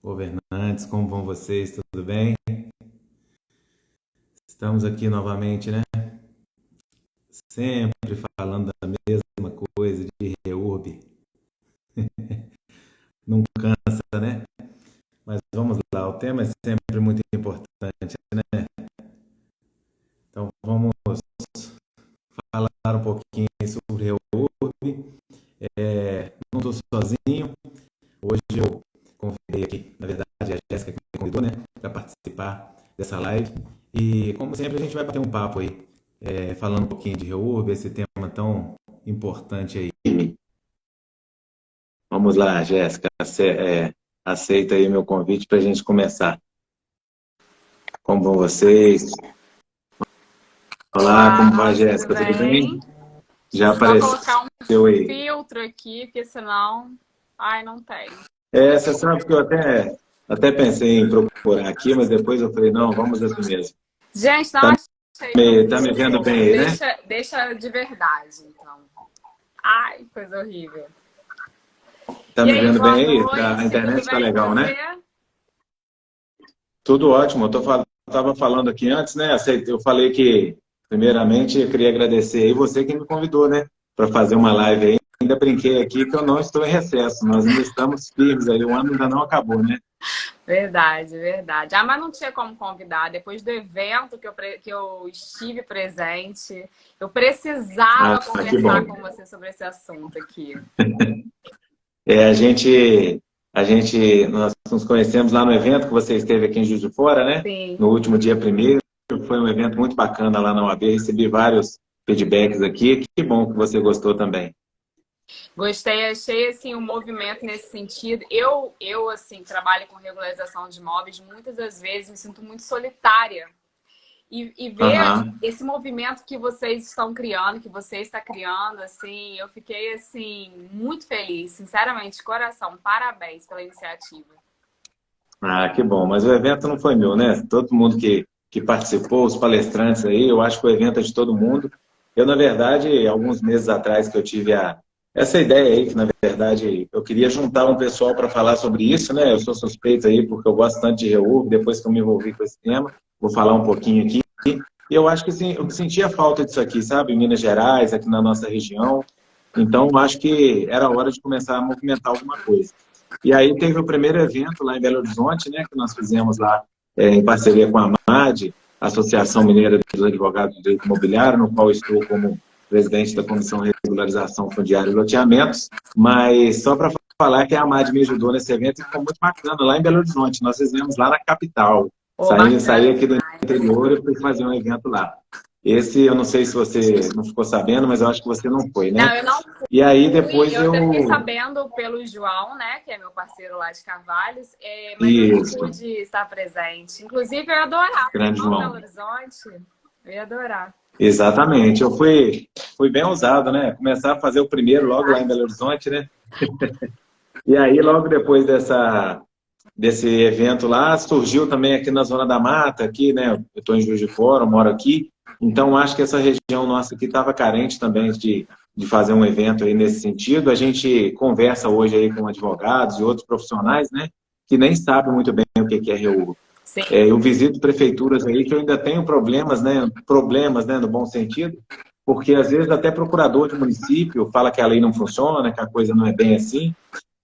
governantes, como vão vocês? Tudo bem? Estamos aqui novamente, né? Sempre falando da mesma coisa de reúbe. Não cansa, né? Mas vamos lá, o tema é sempre muito importante, né? Então vamos falar um pouquinho sobre reúbe. Não estou sozinho. Hoje eu convidei aqui, na verdade, a Jéssica que me convidou, né, para participar dessa live. E, como sempre, a gente vai bater um papo aí, falando um pouquinho de reúbe, esse tema tão importante aí. Vamos lá, Jéssica, aceita aí meu convite para a gente começar. Como vão vocês? Olá, como vai, Jéssica? Tudo bem? Já apareceu colocar um aí. filtro aqui, porque senão... Ai, não tem. Você sabe que eu até pensei em procurar aqui, mas depois eu falei, não, vamos assim mesmo. Gente, não Tá achei. Tá me vendo bem aí, né? Deixa de verdade, então. Ai, coisa horrível. Tá E me aí, vendo boa bem aí? noite, A internet tudo tá bem com legal, né? você? Tudo ótimo. Tava falando aqui antes, né? Eu falei que, primeiramente, eu queria agradecer aí você que me convidou, né? Para fazer uma live aí. Ainda brinquei aqui que eu não estou em recesso. Nós ainda estamos firmes aí. O ano ainda não acabou, né? Verdade, verdade. Ah, mas não tinha como convidar. Depois do evento que eu estive presente, eu precisava conversar com você sobre esse assunto aqui. Nós nos conhecemos lá no evento que você esteve aqui em Juiz de Fora, né? Sim. No último dia primeiro. Foi um evento muito bacana lá na UAB. Recebi vários feedbacks aqui. Que bom que você gostou também. Gostei, achei assim um movimento nesse sentido. Eu assim trabalho com regularização de imóveis, muitas das vezes me sinto muito solitária. E ver esse movimento que vocês estão criando, que você está criando, assim, eu fiquei assim muito feliz, sinceramente, de coração. Parabéns pela iniciativa. Ah, que bom. Mas o evento não foi meu, né? Todo mundo que participou, os palestrantes aí, eu acho que o evento é de todo mundo. Eu, na verdade, alguns meses atrás que eu tive essa ideia aí, que na verdade eu queria juntar um pessoal para falar sobre isso, né? Eu sou suspeito aí porque eu gosto tanto de reúbe, depois que eu me envolvi com esse tema, vou falar um pouquinho aqui. E eu acho que sim, eu sentia falta disso aqui, sabe? Em Minas Gerais, aqui na nossa região. Então, eu acho que era hora de começar a movimentar alguma coisa. E aí teve o primeiro evento lá em Belo Horizonte, né, que nós fizemos lá em parceria com a AMAD, Associação Mineira dos Advogados do Direito Imobiliário, no qual estou como presidente da Comissão de Regularização Fundiária e Loteamentos, mas só para falar que a AMAD me ajudou nesse evento e ficou muito bacana, lá em Belo Horizonte. Nós fizemos lá na capital. Saí aqui do interior e fui fazer um evento lá. Esse, eu não sei se você não ficou sabendo, mas eu acho que você não foi, né? Não, eu não fui. E aí depois eu fiquei sabendo pelo João, né, que é meu parceiro lá de Carvalhos, mas eu não pude estar presente. Inclusive, eu ia adorar. Grande João. Belo Horizonte, eu ia adorar. Exatamente. Eu fui bem ousado, né? Começar a fazer o primeiro logo lá em Belo Horizonte, né? E aí, logo depois desse evento lá, surgiu também aqui na Zona da Mata, aqui, né? Eu estou em Juiz de Fora, eu moro aqui. Então, acho que essa região nossa aqui estava carente também de fazer um evento aí nesse sentido. A gente conversa hoje aí com advogados e outros profissionais, né? Que nem sabem muito bem o que é REU. Eu visito prefeituras aí que eu ainda tenho problemas, né? Problemas, né? No bom sentido. Porque, às vezes, até procurador de município fala que a lei não funciona, que a coisa não é bem assim.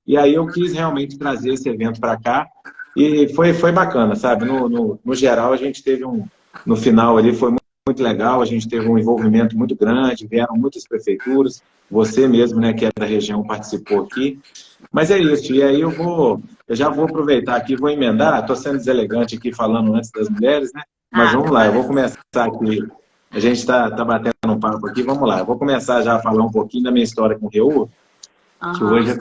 E aí eu quis realmente trazer esse evento para cá e foi bacana, sabe? No geral, a gente teve no final ali, foi muito legal, a gente teve um envolvimento muito grande, vieram muitas prefeituras, você mesmo, né, que é da região, participou aqui. Mas é isso, e aí eu já vou aproveitar aqui, vou emendar, estou sendo deselegante aqui falando antes das mulheres, né? Mas vamos lá, eu vou começar aqui. A gente está batendo um papo aqui, vamos lá. Eu vou começar já a falar um pouquinho da minha história com o REU, que hoje é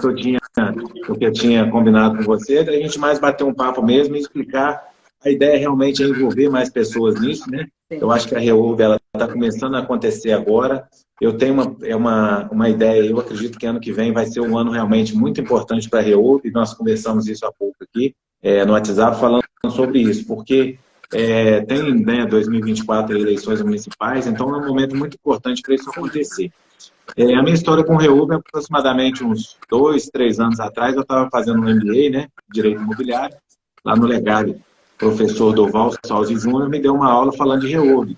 o que eu tinha combinado com você, da gente mais bater um papo mesmo e explicar. A ideia realmente é envolver mais pessoas nisso, né? Eu acho que a REUB está começando a acontecer agora. Eu tenho uma ideia, eu acredito que ano que vem vai ser um ano realmente muito importante para a REUB, e nós conversamos isso há pouco aqui, no WhatsApp, falando sobre isso, porque tem, né, 2024 eleições municipais, então é um momento muito importante para isso acontecer. A minha história com o Reúbe, aproximadamente uns 2, 3 anos atrás, eu estava fazendo um MBA, né, Direito Imobiliário, lá no Legale. O professor Doval Salzi Júnior me deu uma aula falando de Reúbe.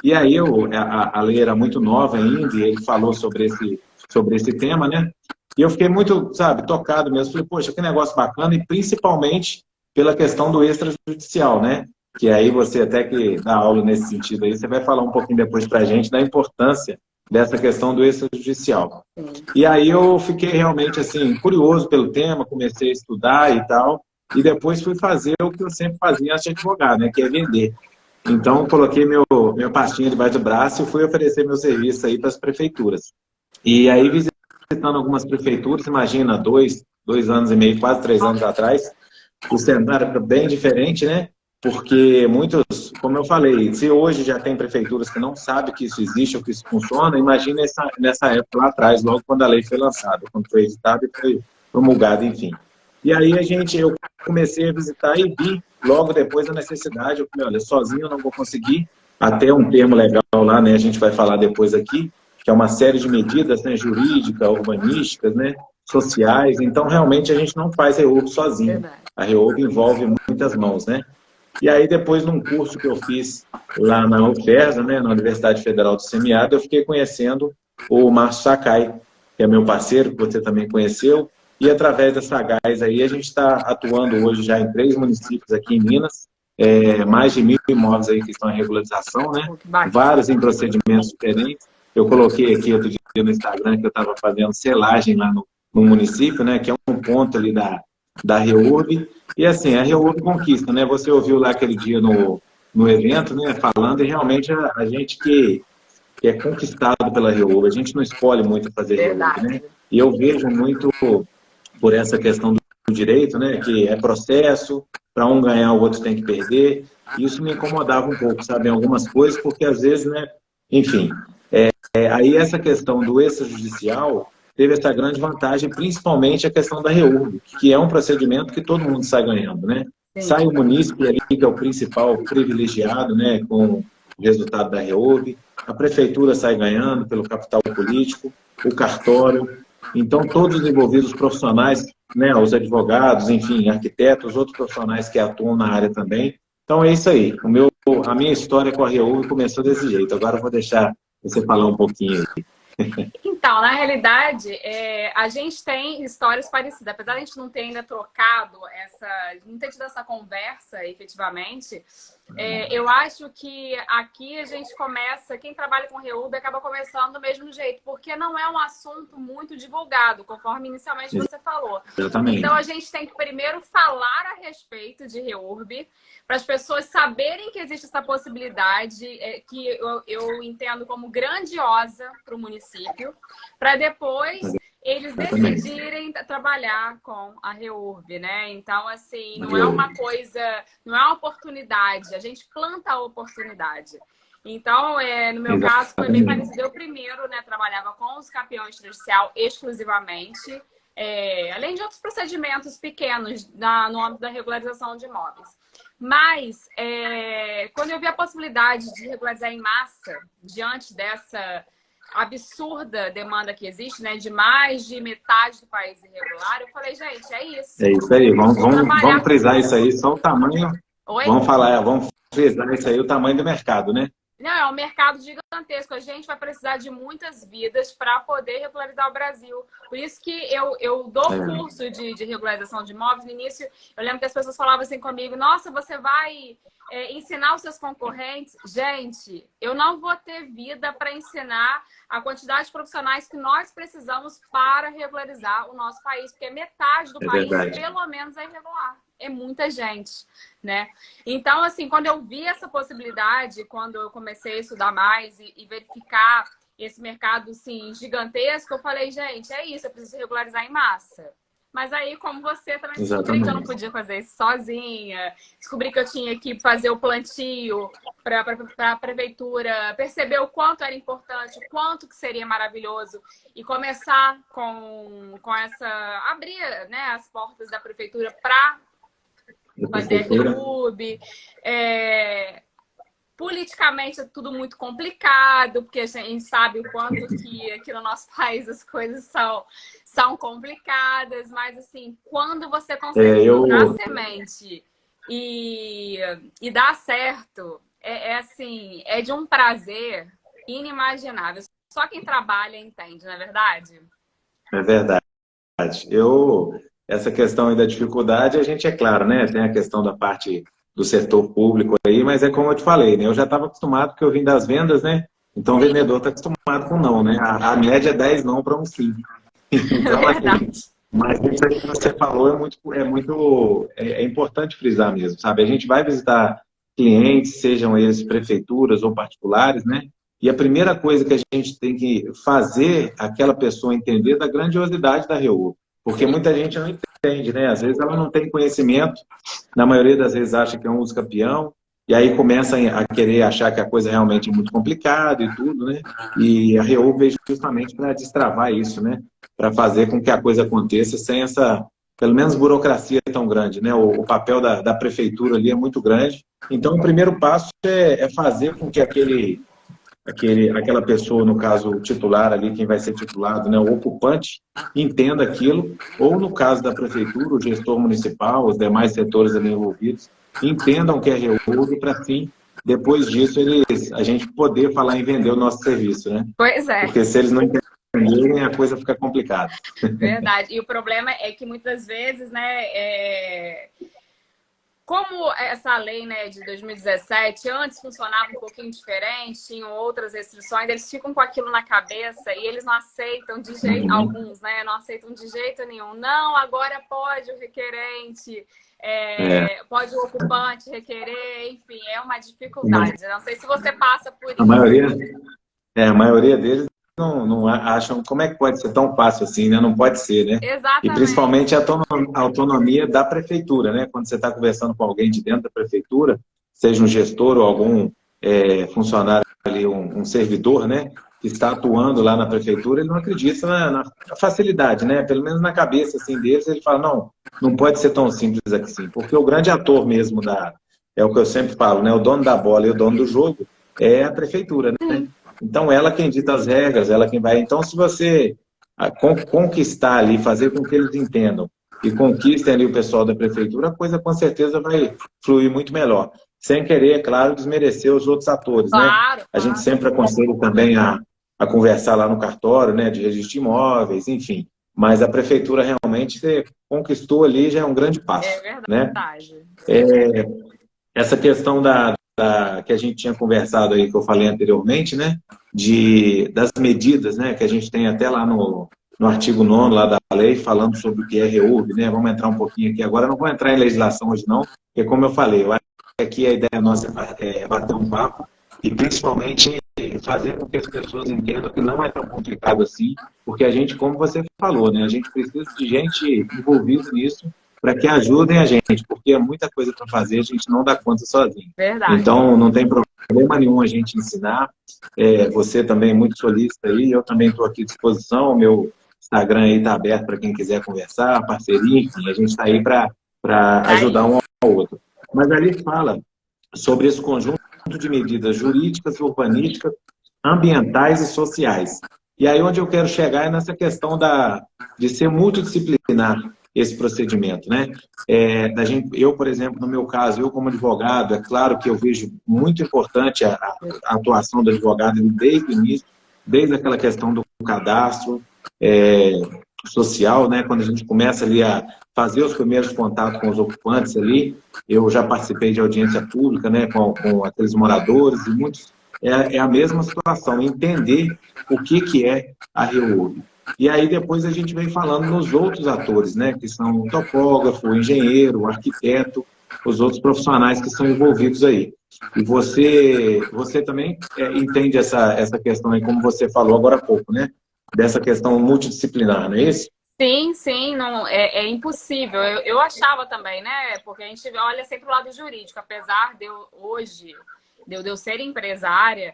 E aí a lei era muito nova ainda, e ele falou sobre esse tema, né? E eu fiquei muito, sabe, tocado mesmo. Falei, poxa, que negócio bacana, e principalmente pela questão do extrajudicial, né? Que aí você até que dá aula nesse sentido aí, você vai falar um pouquinho depois para a gente da importância dessa questão do extrajudicial. E aí eu fiquei realmente, assim, curioso pelo tema, comecei a estudar e tal, e depois fui fazer o que eu sempre fazia antes de advogar, né? Que é vender. Então, coloquei minha pastinha debaixo do braço e fui oferecer meu serviço aí para as prefeituras. E aí, visitando algumas prefeituras, imagina, 2 anos e meio, quase 3 anos atrás, o cenário era bem diferente, né? Porque muitos, como eu falei, se hoje já tem prefeituras que não sabem que isso existe ou que isso funciona, imagina nessa época lá atrás, logo quando a lei foi lançada, quando foi editada e foi promulgada, enfim. E aí eu comecei a visitar e vi logo depois a necessidade. Eu falei, olha, sozinho eu não vou conseguir, até um termo legal lá, né? A gente vai falar depois aqui, que é uma série de medidas, né, jurídicas, urbanísticas, né, sociais. Então, realmente, a gente não faz REURB sozinho. A REURB envolve muitas mãos, né? E aí, depois, num curso que eu fiz lá na UFERJ, né, na Universidade Federal do Semiárido, eu fiquei conhecendo o Márcio Sakai, que é meu parceiro, que você também conheceu, e através da Sagaz aí, a gente está atuando hoje já em 3 municípios aqui em Minas, mais de 1.000 imóveis aí que estão em regularização, né? Vários em procedimentos diferentes. Eu coloquei aqui outro dia no Instagram que eu estava fazendo selagem lá no município, né? Que é um ponto ali da REURB. E assim, a REURB conquista, né? Você ouviu lá aquele dia no evento, né? Falando, e realmente a gente que é conquistado pela REURB, a gente não escolhe muito fazer REURB, né? E eu vejo muito por essa questão do direito, né? Que é processo, para um ganhar, o outro tem que perder. Isso me incomodava um pouco, sabe, em algumas coisas, porque às vezes, né? Enfim, aí essa questão do extrajudicial teve essa grande vantagem, principalmente a questão da REURB, que é um procedimento que todo mundo sai ganhando, né? Sim. Sai o munícipe ali, que é o principal privilegiado, né? Com o resultado da REURB, a prefeitura sai ganhando pelo capital político, o cartório. Então, todos os envolvidos, os profissionais, né, os advogados, enfim, arquitetos, outros profissionais que atuam na área também. Então, é isso aí. A minha história com a REURB começou desse jeito. Agora eu vou deixar você falar um pouquinho aí. Então, na realidade, a gente tem histórias parecidas. Apesar de a gente não ter ainda trocado não ter tido essa conversa efetivamente, eu acho que aqui a gente começa, quem trabalha com REURB acaba começando do mesmo jeito, porque não é um assunto muito divulgado, conforme inicialmente você falou. Exatamente. Então, a gente tem que primeiro falar a respeito de REURB, para as pessoas saberem que existe essa possibilidade, que eu entendo como grandiosa para o município, para depois eles decidirem trabalhar com a REURB, né? Então, assim, não é uma coisa, não é uma oportunidade, a gente planta a oportunidade. Então, no meu caso, foi bem parecido. Eu primeiro, né, trabalhava com os campeões extrajudicial exclusivamente, além de outros procedimentos pequenos no âmbito da regularização de imóveis. Mas, quando eu vi a possibilidade de regularizar em massa, diante dessa absurda demanda que existe, né, de mais de metade do país irregular, eu falei, gente, é isso. É isso aí, vamos frisar isso aí, só o tamanho. Oi? Vamos frisar isso aí, o tamanho do mercado, né? Não, é um mercado gigantesco. A gente vai precisar de muitas vidas para poder regularizar o Brasil. Por isso que eu dou curso de regularização de imóveis. No início, eu lembro que as pessoas falavam assim comigo, nossa, você vai ensinar os seus concorrentes? Gente, eu não vou ter vida para ensinar a quantidade de profissionais que nós precisamos para regularizar o nosso país, porque metade do país, pelo menos, é irregular. É muita gente, né? Então, assim, quando eu vi essa possibilidade, quando eu comecei a estudar mais e verificar esse mercado, assim, gigantesco, eu falei, gente, é isso, eu preciso regularizar em massa. Mas aí, como você, também descobri que eu não podia fazer isso sozinha, descobri que eu tinha que fazer o plantio para a prefeitura, perceber o quanto era importante, o quanto que seria maravilhoso e começar com abrir, né, as portas da prefeitura para fazer REURB, Politicamente é tudo muito complicado, porque a gente sabe o quanto que aqui no nosso país as coisas são complicadas, mas assim, quando você consegue plantar a semente e dar certo, assim, é de um prazer inimaginável. Só quem trabalha entende, não é verdade? É verdade. Essa questão aí da dificuldade, a gente é claro, né? Tem a questão da parte do setor público aí, mas é como eu te falei, né? Eu já estava acostumado, porque eu vim das vendas, né? Então o vendedor está acostumado com não, né? A média é 10 não para um sim. Então, assim, mas isso aí que você falou é importante frisar mesmo, sabe? A gente vai visitar clientes, sejam eles prefeituras ou particulares, né? E a primeira coisa que a gente tem que fazer aquela pessoa entender da grandiosidade da Reúbe. Porque muita gente não entende, né? Às vezes ela não tem conhecimento, na maioria das vezes acha que é um usucapião, e aí começa a querer achar que a coisa realmente é muito complicada e tudo, né? E a Reúbe veio justamente para destravar isso, né? Para fazer com que a coisa aconteça sem essa, pelo menos, burocracia tão grande, né? O papel da prefeitura ali é muito grande. Então, o primeiro passo é fazer com que aquela pessoa, no caso, o titular ali, quem vai ser titulado, né, o ocupante, entenda aquilo, ou no caso da prefeitura, o gestor municipal, os demais setores ali envolvidos, entendam o que é Reúbe para, sim, depois disso, a gente poder falar em vender o nosso serviço, né? Pois é. Porque se eles não entenderem, a coisa fica complicada. Verdade. E o problema é que muitas vezes, né, como essa lei, né, de 2017, antes funcionava um pouquinho diferente, tinham outras restrições, eles ficam com aquilo na cabeça e eles não aceitam de jeito, alguns, né, não aceitam de jeito nenhum. Não, agora pode o requerente, pode o ocupante requerer, enfim, é uma dificuldade. Não sei se você passa por isso. A maioria deles não acham como é que pode ser tão fácil assim, né? Não pode ser, né? Exatamente. E principalmente a autonomia da prefeitura, né? Quando você está conversando com alguém de dentro da prefeitura, seja um gestor ou algum funcionário ali, um servidor, né? Que está atuando lá na prefeitura, ele não acredita na facilidade, né? Pelo menos na cabeça assim, deles, ele fala, não pode ser tão simples assim, porque o grande ator mesmo é o que eu sempre falo, né? O dono da bola e o dono do jogo é a prefeitura, né? Então, ela quem dita as regras, ela quem vai. Então, se você conquistar ali, fazer com que eles entendam e conquistem ali o pessoal da prefeitura, a coisa com certeza vai fluir muito melhor. Sem querer, é claro, desmerecer os outros atores, claro, né? A gente sempre aconselha também a conversar lá no cartório, né? De registro de imóveis, enfim. Mas a prefeitura realmente você conquistou ali, já é um grande passo. É verdade. Né? Essa questão que a gente tinha conversado aí, que eu falei anteriormente, né? Das medidas, né? Que a gente tem até lá no artigo 9º lá da lei, falando sobre o que é Reúbe, né? Vamos entrar um pouquinho aqui agora. Não vou entrar em legislação hoje não, porque como eu falei, eu acho que aqui a ideia nossa é bater um papo e principalmente fazer com que as pessoas entendam que não é tão complicado assim, porque a gente, como você falou, né? A gente precisa de gente envolvida nisso para que ajudem a gente, porque é muita coisa para fazer, a gente não dá conta sozinho. Verdade. Então, não tem problema nenhum a gente ensinar. Você também é muito solícito aí, eu também estou aqui à disposição, o meu Instagram aí está aberto para quem quiser conversar, parceria, enfim, a gente está aí para ajudar um ao outro. Mas ali fala sobre esse conjunto de medidas jurídicas, urbanísticas, ambientais e sociais. E aí onde eu quero chegar é nessa questão de ser multidisciplinar esse procedimento, né? Eu, por exemplo, no meu caso, eu como advogado, é claro que eu vejo muito importante a atuação do advogado desde o início, desde aquela questão do cadastro social, né? Quando a gente começa ali a fazer os primeiros contatos com os ocupantes ali, eu já participei de audiência pública, né? Com aqueles moradores e muitos é a mesma situação, entender o que é a Reúbe. E aí depois a gente vem falando nos outros atores, né, que são o topógrafo, o engenheiro, o arquiteto, os outros profissionais que são envolvidos aí. E você também entende essa questão aí, como você falou agora há pouco, né, dessa questão multidisciplinar, não é isso? Sim, não, é impossível. Eu achava também, né, porque a gente olha sempre o lado jurídico, apesar de eu ser empresária,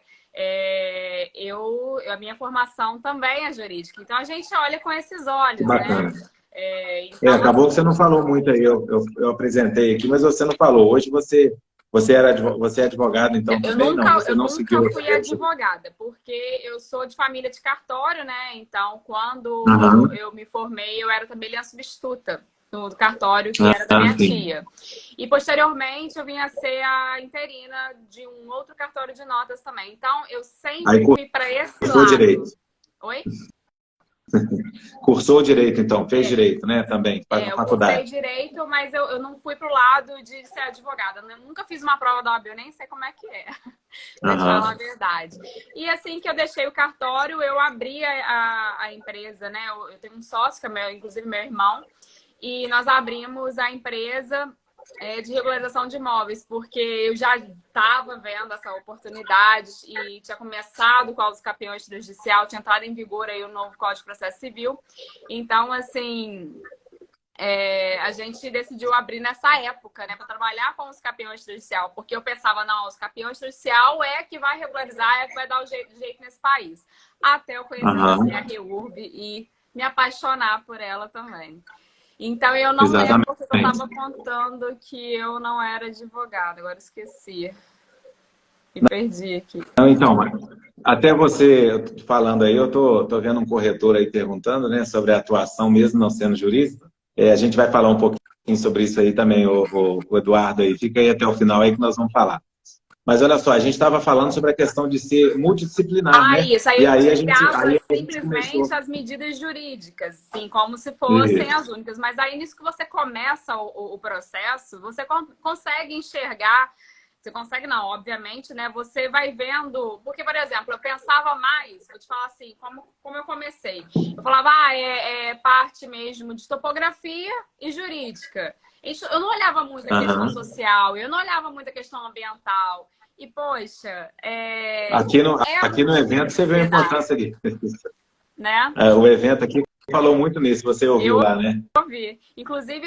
a minha formação também é jurídica. Então, a gente olha com esses olhos, bacana. Né? Então, acabou que você não falou muito aí, eu apresentei aqui, mas você não falou. Hoje você Você é advogada, então, Eu também? Não, nunca, você eu não nunca seguiu. fui advogada, porque eu sou de família de cartório, né? Então, quando Aham. eu me formei, eu era também substituta do cartório, que era da Ah, minha sim. tia. E, posteriormente, eu vim a ser a interina de um outro cartório de notas também. Então, eu Aí sempre fui para esse cursou lado. direito. Oi? Cursou direito, então, fez É. direito, né? Também, faz na Eu cursei faculdade. direito, mas eu não fui pro lado de ser advogada. Eu nunca fiz uma prova da OAB, eu nem sei como é que é, para te falar a Aham. verdade. E assim que eu deixei o cartório, eu abri a empresa, né? Eu tenho um sócio, que é inclusive meu irmão, e nós abrimos a empresa de regularização de imóveis, porque eu já estava vendo essa oportunidade e tinha começado com os campeões extrajudicial, tinha entrado em vigor aí o novo Código de Processo Civil. Então, assim, a gente decidiu abrir nessa época, né, para trabalhar com os campeões extrajudicial, porque eu pensava, não, os campeões extrajudicial é que vai regularizar, é que vai dar o jeito nesse país. Até eu conhecer Aham. você, a REURB, e me apaixonar por ela também. Então, eu não lembro porque eu Exatamente. estava contando que eu não era advogada, agora esqueci. Me perdi aqui. Não, então, até você falando aí, eu tô vendo um corretor aí perguntando, né, sobre a atuação, mesmo não sendo jurista. A gente vai falar um pouquinho sobre isso aí também, o Eduardo aí. Fica aí até o final aí que nós vamos falar. Mas olha só, a gente estava falando sobre a questão de ser multidisciplinar, né? Isso. Aí E a gente aí ligava a gente simplesmente começou. as medidas jurídicas, assim, como se fossem Isso. as únicas. Mas aí, nisso que você começa o processo, você consegue enxergar. Você consegue, não, obviamente, né? Você vai vendo. Porque, por exemplo, eu pensava mais, vou te falar assim, como eu comecei. Eu falava, é parte mesmo de topografia e jurídica. Eu não olhava muito a questão Aham. social, eu não olhava muito a questão ambiental. E, poxa, é Aqui no evento você vê a multidisciplinar, importância ali. né? O evento aqui falou muito nisso, você ouviu Eu lá, né? ouvi. Inclusive,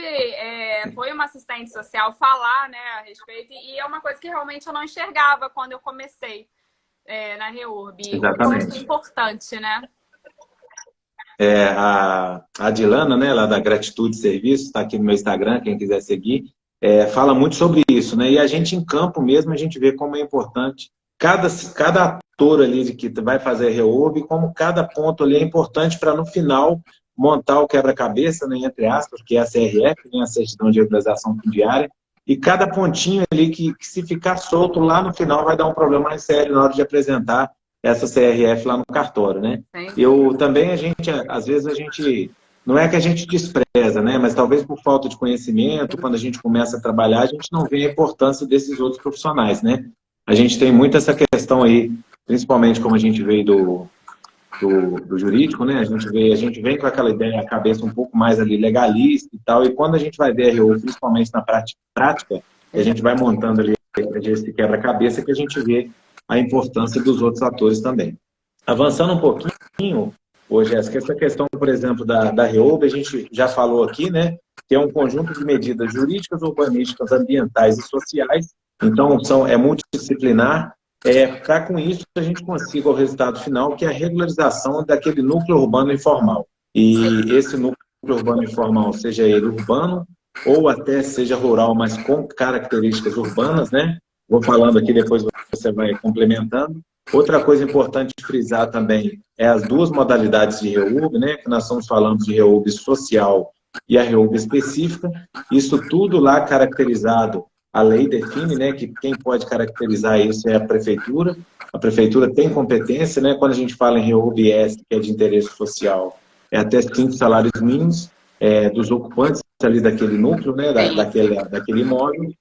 foi uma assistente social falar, né, a respeito, e é uma coisa que realmente eu não enxergava quando eu comecei na REURB. O quanto é Exatamente. importante, né? A Dilana, né, lá da Gratitude Serviço, está aqui no meu Instagram, quem quiser seguir, fala muito sobre isso, né? E a gente em campo mesmo, a gente vê como é importante cada ator ali de que vai fazer reúbe, como cada ponto ali é importante para no final montar o quebra-cabeça, né, entre aspas, que é a CRF, né, a certidão de regularização fundiária, e cada pontinho ali que se ficar solto lá no final vai dar um problema mais sério na hora de apresentar essa CRF lá no cartório, né? Sem Eu dúvida. também, às vezes a gente, não é que a gente despreza, né? Mas talvez por falta de conhecimento, quando a gente começa a trabalhar, a gente não vê a importância desses outros profissionais, né? A gente tem muito essa questão aí, principalmente como a gente veio do jurídico, né? A gente vem com aquela ideia, a cabeça um pouco mais ali legalista e tal, e quando a gente vai ver a RU, principalmente na prática, que a gente vai montando ali esse quebra-cabeça, que a gente vê a importância dos outros atores também. Avançando um pouquinho, hoje, essa questão, por exemplo, da REUB, a gente já falou aqui, né, que é um conjunto de medidas jurídicas, urbanísticas, ambientais e sociais, então é multidisciplinar, para com isso a gente consiga o resultado final, que é a regularização daquele núcleo urbano informal. E esse núcleo urbano informal, seja ele urbano ou até seja rural, mas com características urbanas, né? Vou falando aqui, depois você vai complementando. Outra coisa importante frisar também é as duas modalidades de REUB, né? Que nós estamos falando de REUB social e a REUB específica. Isso tudo lá caracterizado, a lei define, né? Que quem pode caracterizar isso é a prefeitura. A prefeitura tem competência, né? Quando a gente fala em REUB S, que é de interesse social, é até 5 salários mínimos dos ocupantes ali daquele núcleo, né? Sim. Daquele imóvel.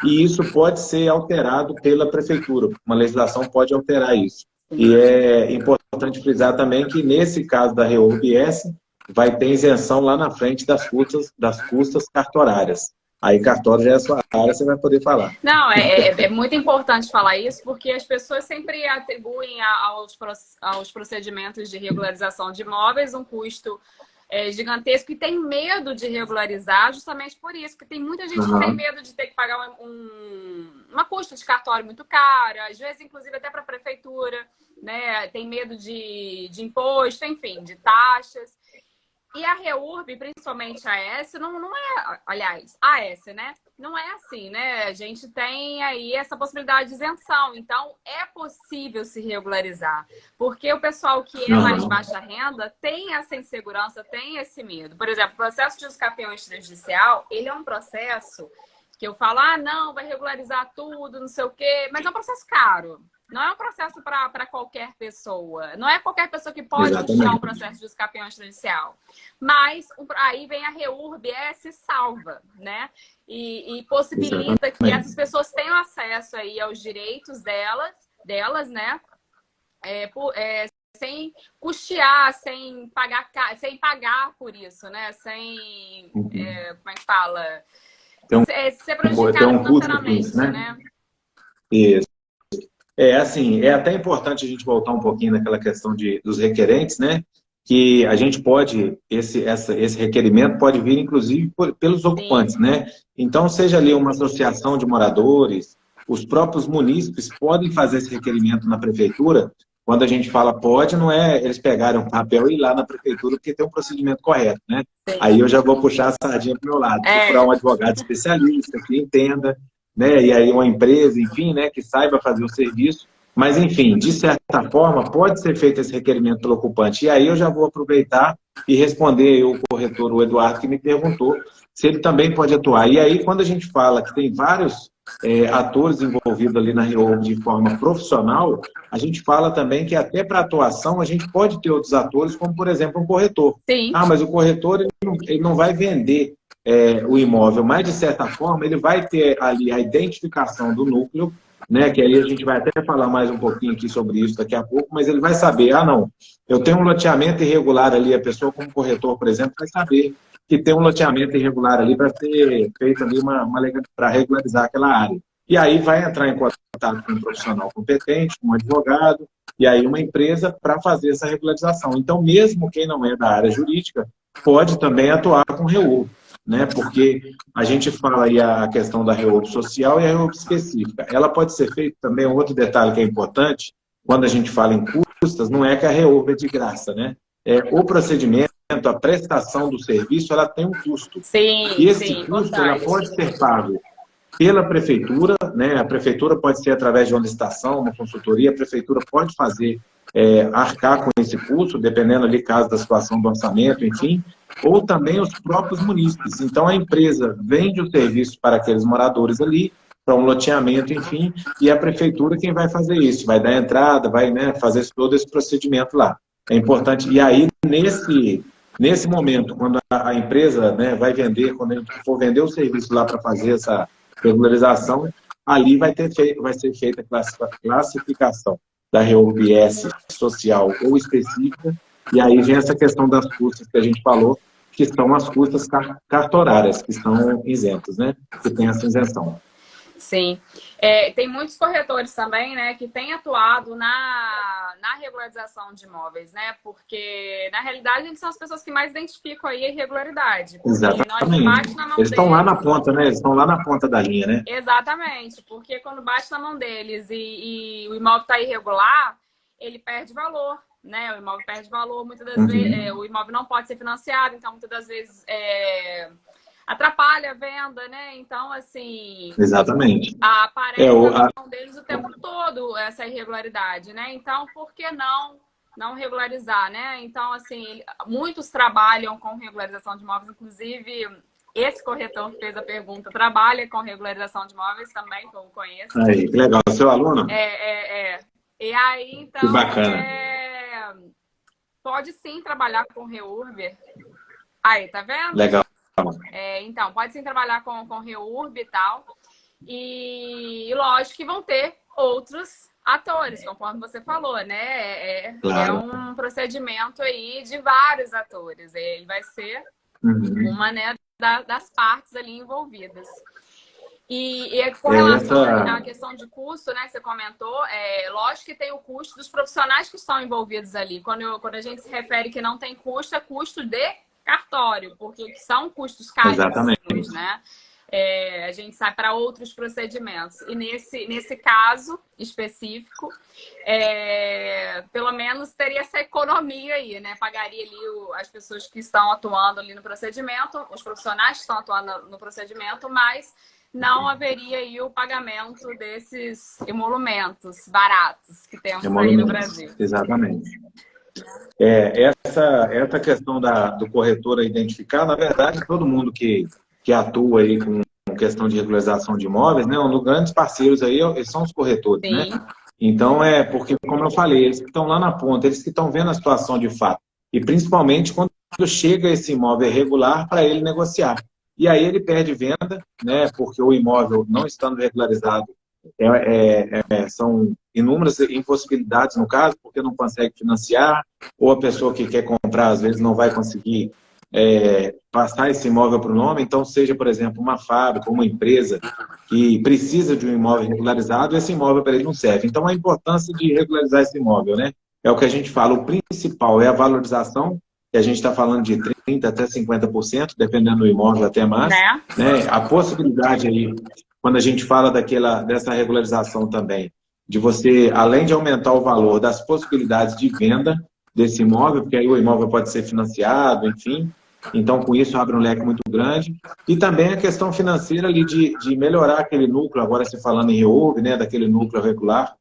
E isso pode ser alterado pela prefeitura. Uma legislação pode alterar isso. E é importante frisar também que, nesse caso da REURB-S, vai ter isenção lá na frente das custas cartorárias. Aí, cartório já é a sua área, você vai poder falar. Não, é muito importante falar isso, porque as pessoas sempre atribuem aos procedimentos de regularização de imóveis um custo gigantesco e tem medo de regularizar justamente por isso, porque tem muita gente que tem medo de ter que pagar uma custa de cartório muito cara, às vezes, inclusive, até para a prefeitura, né? Tem medo de imposto, enfim, de taxas. E a REURB, principalmente a AS, não é... Aliás, a AS, né? Não é assim, né? A gente tem aí essa possibilidade de isenção. Então, é possível se regularizar. Porque o pessoal que é mais baixa renda tem essa insegurança, tem esse medo. Por exemplo, o processo de escapeão extrajudicial, ele é um processo que eu falo, ah, não, vai regularizar tudo, não sei o quê. Mas é um processo caro. Não é um processo para qualquer pessoa. Não é qualquer pessoa que pode iniciar um processo de escapeão extrajudicial. Mas aí vem a REURB, se salva, né? E possibilita que essas pessoas tenham acesso aí aos direitos delas, né? Sem custear, sem pagar por isso, né? Sem, como é que fala? Ser prejudicado financeiramente, né? Isso. Assim, é até importante a gente voltar um pouquinho naquela questão dos requerentes, né? Que a gente pode, esse requerimento pode vir, inclusive, pelos ocupantes, né? Então, seja ali uma associação de moradores, os próprios munícipes podem fazer esse requerimento na prefeitura. Quando a gente fala pode, não é eles pegarem um papel e ir lá na prefeitura, porque tem um procedimento correto, né? Sim. Aí eu já vou puxar a sardinha para o meu lado, procurar um advogado especialista que entenda, né? E aí uma empresa, enfim, né? Que saiba fazer o serviço. Mas, enfim, de certa forma, pode ser feito esse requerimento pelo ocupante. E aí eu já vou aproveitar e responder o corretor, o Eduardo, que me perguntou se ele também pode atuar. E aí, quando a gente fala que tem vários atores envolvidos ali na REURB de forma profissional, a gente fala também que até para atuação a gente pode ter outros atores, como, por exemplo, um corretor. Sim. Ah, mas o corretor ele não vai vender o imóvel, mas, de certa forma, ele vai ter ali a identificação do núcleo, né, que aí a gente vai até falar mais um pouquinho aqui sobre isso daqui a pouco, mas ele vai saber, ah, não, eu tenho um loteamento irregular ali, a pessoa como corretor, por exemplo, vai saber que tem um loteamento irregular ali para ser feito ali para regularizar aquela área. E aí vai entrar em contato com um profissional competente, com um advogado, e aí uma empresa para fazer essa regularização. Então, mesmo quem não é da área jurídica, pode também atuar com REURB, né? Porque a gente fala aí a questão da REURB social e a REURB específica. Ela pode ser feita também, um outro detalhe que é importante, quando a gente fala em custas, não é que a REURB é de graça, né? O procedimento, a prestação do serviço, ela tem um custo. Sim, e esse custo ela pode ser pago pela prefeitura, né? A prefeitura pode ser através de uma licitação, uma consultoria, a prefeitura pode fazer, arcar com esse custo, dependendo ali, caso da situação do orçamento, enfim, ou também os próprios munícipes. Então, a empresa vende o serviço para aqueles moradores ali, para um loteamento, enfim, e a prefeitura quem vai fazer isso, vai dar entrada, vai, né, fazer todo esse procedimento lá. É importante. E aí, nesse momento, quando a empresa, né, vai vender, quando a gente for vender o serviço lá para fazer essa regularização, ali vai ser feita a classificação da REURB social ou específica, e aí vem essa questão das custas que a gente falou, que são as custas cartorárias, que são isentas, né? Que tem essa isenção. Sim. Tem muitos corretores também, né, que têm atuado na regularização de imóveis, né? Porque, na realidade, eles são as pessoas que mais identificam aí a irregularidade. Exatamente. Eles estão lá na ponta, né? Eles estão lá na ponta da linha, né? Exatamente. Porque quando bate na mão deles e o imóvel está irregular, ele perde valor, né? O imóvel perde valor, muitas das vezes o imóvel não pode ser financiado, então muitas das vezes atrapalha a venda, né? Então, assim... Exatamente. Aparece na mão deles o tempo todo essa irregularidade, né? Então, por que não regularizar, né? Então, assim, muitos trabalham com regularização de imóveis, inclusive... Esse corretor que fez a pergunta trabalha com regularização de imóveis também, que eu conheço. Aí, que legal. Seu aluno? E aí, então... Que bacana. Pode sim trabalhar com REURB. Aí, tá vendo? Legal. Então, pode sim trabalhar com REURB e tal. E lógico que vão ter outros atores, conforme você falou, né? Claro. É um procedimento aí de vários atores. Ele vai ser uma, né, das partes ali envolvidas. E com relação à questão de custo, né, que você comentou, lógico que tem o custo dos profissionais que estão envolvidos ali. Quando a gente se refere que não tem custo, é custo de cartório, porque são custos caríssimos, né? a gente sai para outros procedimentos. E nesse caso específico, pelo menos teria essa economia aí, né? Pagaria ali as pessoas que estão atuando ali no procedimento, os profissionais que estão atuando no procedimento, mas não haveria aí o pagamento desses emolumentos baratos que temos aí no Brasil. Exatamente. Essa questão do corretor a identificar, na verdade, todo mundo que atua aí com questão de regularização de imóveis, né, um dos grandes parceiros aí são os corretores, Sim. né? Então, porque, como eu falei, eles que estão lá na ponta, eles que estão vendo a situação de fato. E, principalmente, quando chega esse imóvel irregular para ele negociar. E aí ele perde venda, né, porque o imóvel não estando regularizado, são inúmeras impossibilidades no caso, porque não consegue financiar, ou a pessoa que quer comprar, às vezes, não vai conseguir passar esse imóvel para o nome. Então, seja, por exemplo, uma fábrica, uma empresa que precisa de um imóvel regularizado, esse imóvel para ele não serve. Então, a importância de regularizar esse imóvel, né? É o que a gente fala, o principal é a valorização, que a gente está falando de 30% até 50%, dependendo do imóvel até mais. Né? A possibilidade aí, quando a gente fala dessa regularização também, de você, além de aumentar o valor das possibilidades de venda desse imóvel, porque aí o imóvel pode ser financiado, enfim. Então, com isso, abre um leque muito grande. E também a questão financeira ali de melhorar aquele núcleo, agora se falando em REURB, né, daquele núcleo regular,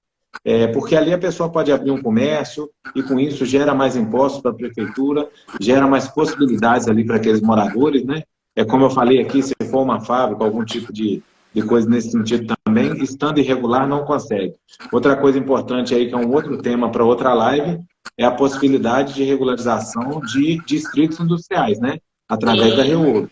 porque ali a pessoa pode abrir um comércio e, com isso, gera mais impostos para a prefeitura, gera mais possibilidades ali para aqueles moradores, né? Como eu falei aqui, se for uma fábrica, algum tipo de coisa nesse sentido também, estando irregular, não consegue. Outra coisa importante aí, que é um outro tema para outra live, é a possibilidade de regularização de distritos industriais, né? Através da REURB.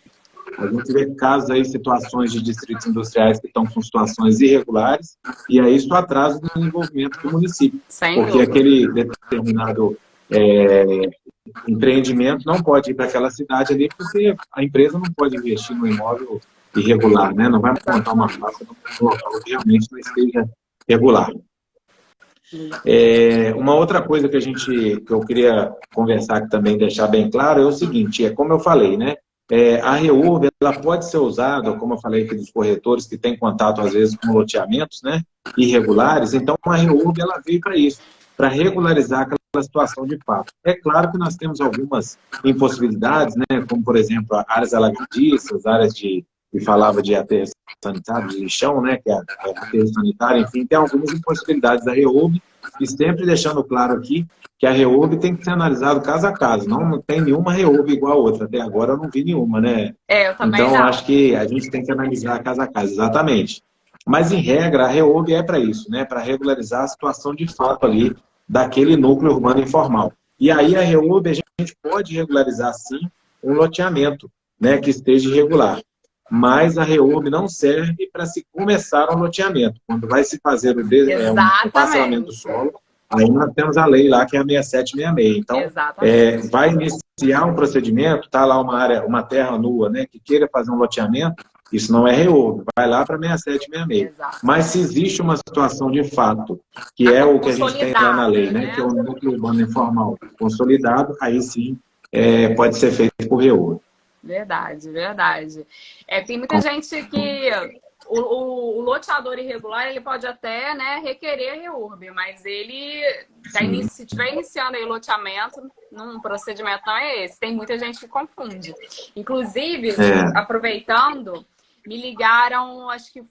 A gente vê casos aí, situações de distritos industriais que estão com situações irregulares, e aí isso atrasa o desenvolvimento do município. Porque aquele determinado empreendimento não pode ir para aquela cidade ali, porque a empresa não pode investir no imóvel irregular, né? Não vai montar uma fábrica no local que realmente não esteja regular. Uma outra coisa que eu queria conversar aqui também, deixar bem claro, é o seguinte, como eu falei, né? A REURB, ela pode ser usada, como eu falei aqui dos corretores que têm contato às vezes com loteamentos, né, irregulares. Então a REURB, ela veio para isso, para regularizar aquela situação de fato. É claro que nós temos algumas impossibilidades, né, como por exemplo áreas alagadiças, áreas que falava de aterro sanitário, de lixão, né, que é aterro sanitário, enfim, tem algumas impossibilidades da REURB, e sempre deixando claro aqui que a REURB tem que ser analisado caso a caso, não tem nenhuma REURB igual a outra, até agora eu não vi nenhuma, né? Eu também então, não. Acho que a gente tem que analisar caso a caso, exatamente. Mas, em regra, a REURB é para isso, né? Para regularizar a situação de fato ali daquele núcleo urbano informal. E aí a REURB, a gente pode regularizar, sim, um loteamento, né, que esteja irregular. Mas a REURB não serve para se começar um loteamento. Quando vai se fazer um parcelamento do solo, aí nós temos a lei lá, que é a 6766. Então, vai iniciar um procedimento, está lá uma terra nua, né, que queira fazer um loteamento, isso não é REURB, vai lá para 6766. Mas se existe uma situação de fato, que é o que a gente tem lá na lei, né, que é o núcleo urbano informal consolidado, aí sim pode ser feito por REURB. Verdade, verdade. Tem muita gente que o loteador irregular, ele pode até, né, requerer REURB, mas ele, se estiver iniciando aí o loteamento, num procedimento não é esse. Tem muita gente que confunde. Inclusive, aproveitando, me ligaram, acho que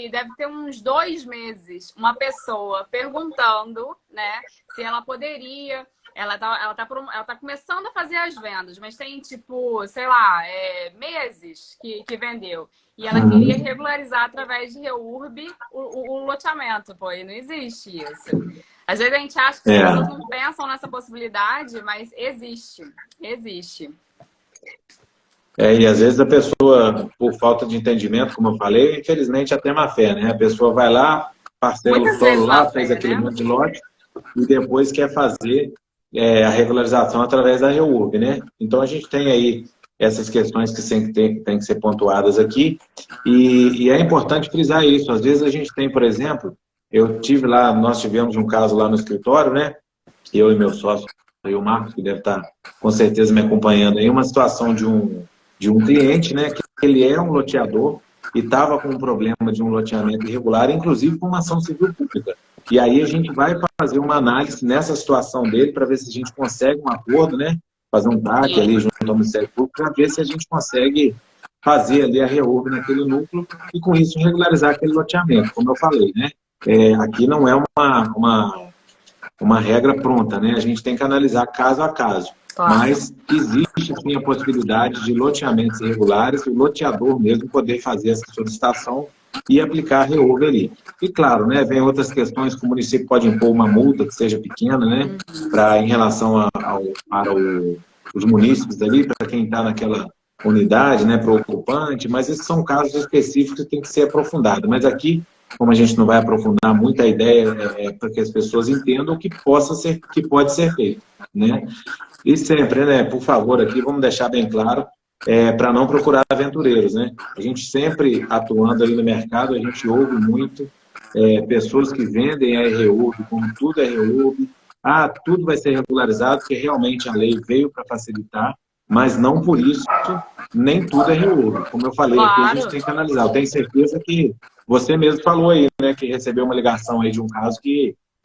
deve ter uns 2 meses, uma pessoa perguntando, né, se ela poderia... Ela tá começando a fazer as vendas, mas tem, tipo, sei lá, meses que vendeu. E ela queria regularizar através de REURB o loteamento, pô, e não existe isso. Às vezes a gente acha que as pessoas não pensam nessa possibilidade, mas existe. Existe. E às vezes a pessoa, por falta de entendimento, como eu falei, infelizmente até má fé, né? A pessoa vai lá, parcela o solo lá, faz aquele monte de lote, e depois quer fazer... a regularização através da REURB, né? Então, a gente tem aí essas questões que sempre tem que ser pontuadas aqui, e é importante frisar isso. Às vezes a gente tem, por exemplo, nós tivemos um caso lá no escritório, né? Eu e meu sócio, e o Marcos, que deve estar com certeza me acompanhando aí, uma situação de um cliente, né? Que ele é um loteador, e estava com um problema de um loteamento irregular, inclusive com uma ação civil pública. E aí a gente vai fazer uma análise nessa situação dele para ver se a gente consegue um acordo, né? Fazer um TAC ali junto ao Ministério Público para ver se a gente consegue fazer ali a REURB naquele núcleo e com isso regularizar aquele loteamento, como eu falei, né? Aqui não é uma regra pronta, né? A gente tem que analisar caso a caso. Claro. Mas existe sim a possibilidade de loteamentos irregulares, o loteador mesmo poder fazer essa solicitação e aplicar a REURB ali. E claro, né, vem outras questões que o município pode impor uma multa que seja pequena, né, em relação para os munícipes ali, para quem está naquela unidade, né, para o ocupante, mas esses são casos específicos que tem que ser aprofundado. Mas aqui, como a gente não vai aprofundar muito, a ideia é para que as pessoas entendam o que pode ser feito, né? E sempre, né, por favor, aqui vamos deixar bem claro, para não procurar aventureiros, né? A gente sempre atuando aí no mercado, a gente ouve muito pessoas que vendem a REURB, como tudo é REURB, tudo vai ser regularizado, porque realmente a lei veio para facilitar, mas não por isso, nem tudo é REURB. Como eu falei, claro. Aqui a gente tem que analisar. Eu tenho certeza que você mesmo falou aí, né, que recebeu uma ligação aí de um caso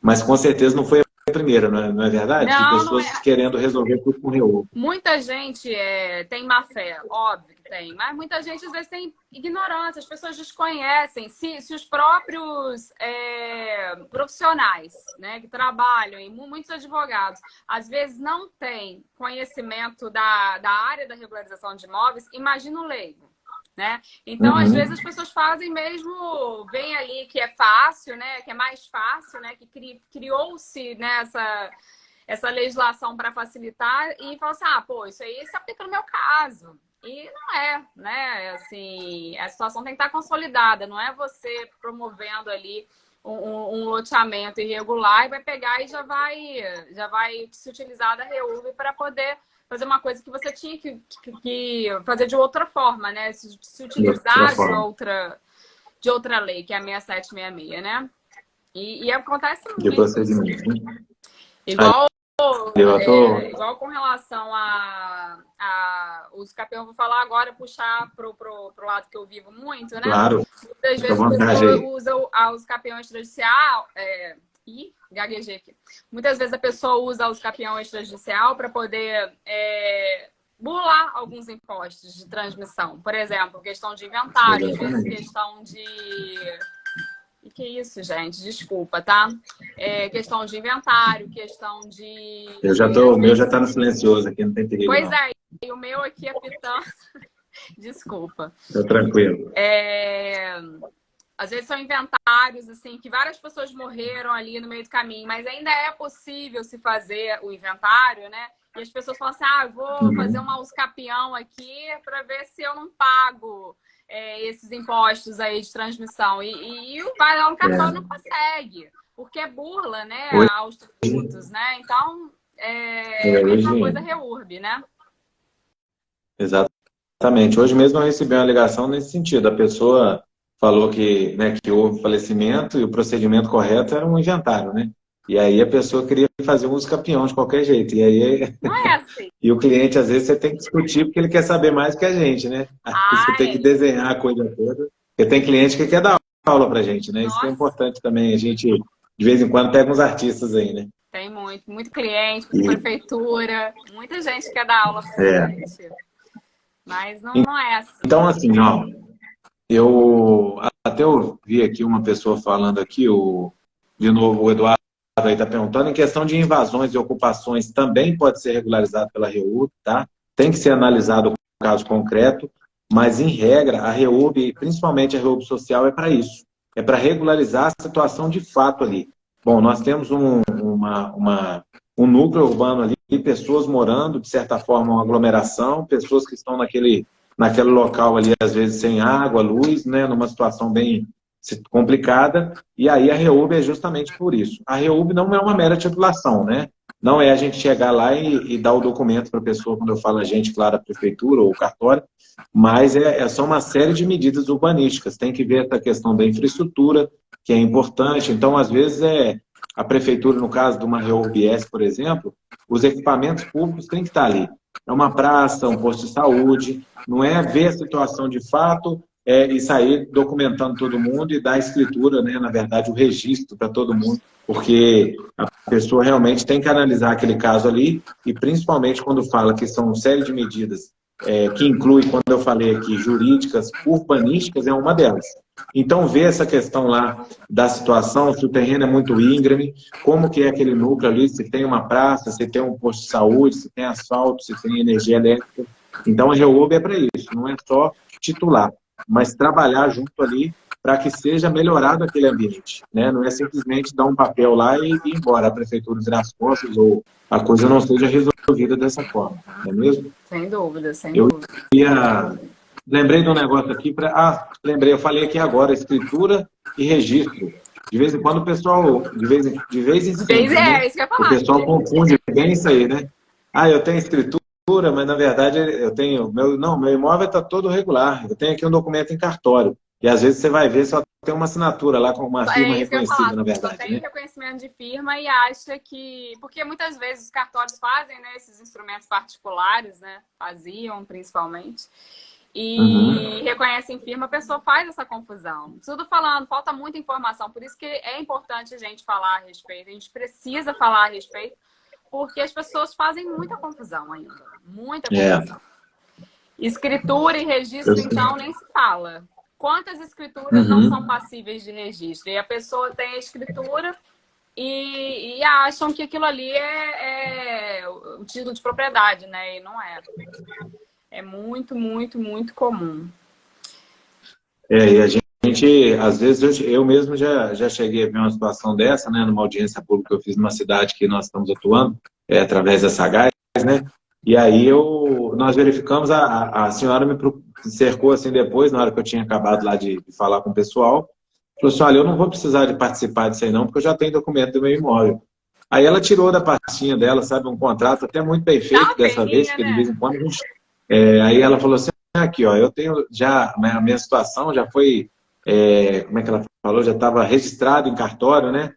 mas com certeza não foi a primeira, não é verdade? Não, de pessoas querendo resolver tudo com REURB. Muita gente tem má fé, óbvio que tem, mas muita gente às vezes tem ignorância, as pessoas desconhecem. Se os próprios profissionais, né, que trabalham, e muitos advogados, às vezes não têm conhecimento da área da regularização de imóveis, imagina o leigo. Né? Então, às vezes, as pessoas fazem mesmo, veem ali que é fácil, né? Que é mais fácil, né? Que criou-se, né, essa legislação para facilitar e falam assim, pô, isso aí se aplica no meu caso. E não é, né? Assim, a situação tem que estar consolidada, não é você promovendo ali um loteamento irregular e vai pegar e já vai se utilizar da REURB para poder fazer uma coisa que você tinha que fazer de outra forma, né? Se utilizar de outra lei, que é a 6766, né? E acontece muito. Igual com relação a uso capião, vou falar agora, puxar pro lado que eu vivo muito, né? Claro. Muitas vezes a pessoa usa o capião extrajudicial... Ih, gaguejei aqui. Muitas vezes a pessoa usa o capião extrajudicial para poder burlar alguns impostos de transmissão. Por exemplo, questão de inventário, às vezes questão de... E que isso, gente? Desculpa, tá? Questão de inventário, questão de... O meu já está no silencioso aqui, não tem perigo. Pois é, e o meu aqui é pitando. Desculpa. Tá tranquilo. Às vezes são inventários, assim, que várias pessoas morreram ali no meio do caminho, mas ainda é possível se fazer o inventário, né? E as pessoas falam assim, eu vou fazer uma usucapião aqui para ver se eu não pago esses impostos aí de transmissão. E vai lá no cartório não consegue, porque burla, né, aos tributos, né? Então, é a mesma coisa REURB, né? Exatamente. Hoje mesmo eu recebi uma ligação nesse sentido. A pessoa falou que houve falecimento e o procedimento correto era um inventário, né? E aí a pessoa queria fazer um usucapião de qualquer jeito. E aí não é assim. E o cliente, às vezes, você tem que discutir porque ele quer saber mais que a gente, né? Você tem que desenhar a coisa toda. Porque tem cliente que quer dar aula pra gente, né? Nossa. Isso que é importante também. A gente, de vez em quando, pega uns artistas aí, né? Tem muito cliente, prefeitura, muita gente quer dar aula pra gente. Mas não é assim. Então, assim, ó, eu vi aqui uma pessoa falando aqui, de novo, o Eduardo aí está perguntando, em questão de invasões e ocupações também pode ser regularizado pela REURB, tá? Tem que ser analisado o caso concreto, mas em regra, a REURB, principalmente a REURB social, é para isso. É para regularizar a situação de fato ali. Bom, nós temos um núcleo urbano ali, pessoas morando, de certa forma, uma aglomeração, pessoas que estão naquele local ali, às vezes, sem água, luz, né? Numa situação bem complicada, e aí a REURB é justamente por isso. A REURB não é uma mera titulação, né? Não é a gente chegar lá e dar o documento para a pessoa, quando eu falo a gente, claro, a prefeitura ou o cartório, mas só uma série de medidas urbanísticas. Tem que ver essa questão da infraestrutura, que é importante. Então, às vezes, a prefeitura, no caso de uma REURB-S, por exemplo, os equipamentos públicos têm que estar ali. É uma praça, um posto de saúde, não é ver a situação de fato e sair documentando todo mundo e dar a escritura, né, na verdade, o registro para todo mundo, porque a pessoa realmente tem que analisar aquele caso ali, e principalmente quando fala que são uma série de medidas que inclui, quando eu falei aqui, jurídicas, urbanísticas, é uma delas. Então, ver essa questão lá da situação, se o terreno é muito íngreme, como que é aquele núcleo ali, se tem uma praça, se tem um posto de saúde, se tem asfalto, se tem energia elétrica. Então, a REURB é para isso, não é só titular, mas trabalhar junto ali para que seja melhorado aquele ambiente, né? Não é simplesmente dar um papel lá e ir embora, a prefeitura virar as costas ou a coisa não seja resolvida dessa forma, não é mesmo? Sem dúvida, sem dúvida. Lembrei de um negócio aqui para... lembrei, eu falei aqui agora, escritura e registro. De vez em quando o pessoal, de vez em quando, né? Isso que eu ia falar. O pessoal confunde bem isso aí, né? Eu tenho escritura, mas na verdade eu tenho... meu imóvel está todo regular. Eu tenho aqui um documento em cartório. E às vezes você vai ver, só tem uma assinatura lá com uma firma reconhecida, na verdade. Só tem reconhecimento de firma e acha que... Porque muitas vezes os cartórios fazem, né, esses instrumentos particulares, né? Faziam, principalmente. E reconhecem firma, a pessoa faz essa confusão. Tudo falando, falta muita informação. Por isso que é importante a gente falar a respeito. A gente precisa falar a respeito, porque as pessoas fazem muita confusão ainda. Muita confusão. Escritura e registro, então, nem se fala. Quantas escrituras não são passíveis de registro? E a pessoa tem a escritura e acham que aquilo ali é o título de propriedade, né? E não é. É muito, muito, muito comum. E a gente, às vezes, eu mesmo já cheguei a ver uma situação dessa, né? Numa audiência pública que eu fiz numa cidade que nós estamos atuando, através da Sagaz, né? E aí nós verificamos, a senhora me cercou assim depois, na hora que eu tinha acabado lá de falar com o pessoal, falou assim, olha, eu não vou precisar de participar disso aí não, porque eu já tenho documento do meu imóvel. Aí ela tirou da pastinha dela, sabe, um contrato até muito bem feito dessa vez, porque de vez em quando a gente... aí ela falou assim, aqui, ó, eu tenho já, a minha situação já foi, como é que ela falou, já estava registrado em cartório, né?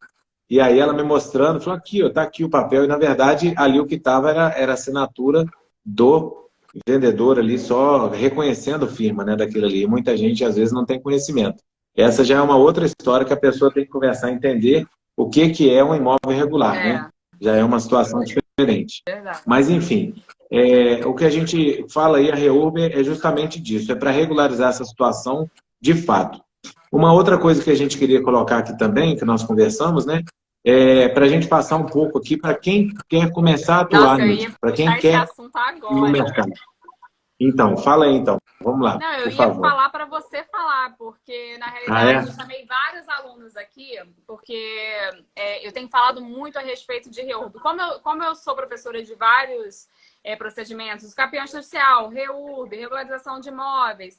E aí ela me mostrando, falou, aqui, ó, tá aqui o papel. E na verdade, ali o que estava era a assinatura do vendedor ali, só reconhecendo firma, né, daquilo ali. E muita gente, às vezes, não tem conhecimento. Essa já é uma outra história que a pessoa tem que conversar e entender o que é um imóvel irregular, né? Já é uma situação diferente. Verdade. Mas, enfim, o que a gente fala aí, a REURB, é justamente disso, é para regularizar essa situação de fato. Uma outra coisa que a gente queria colocar aqui também, que nós conversamos, né, para a gente passar um pouco aqui para quem quer começar a atuar nisso, para quem quer no mercado. Então, fala aí então, vamos lá. Não, eu ia falar para você falar, porque na realidade eu chamei vários alunos aqui, porque eu tenho falado muito a respeito de REURB. Como eu sou professora de vários procedimentos, campeão social, REURB, regularização de imóveis,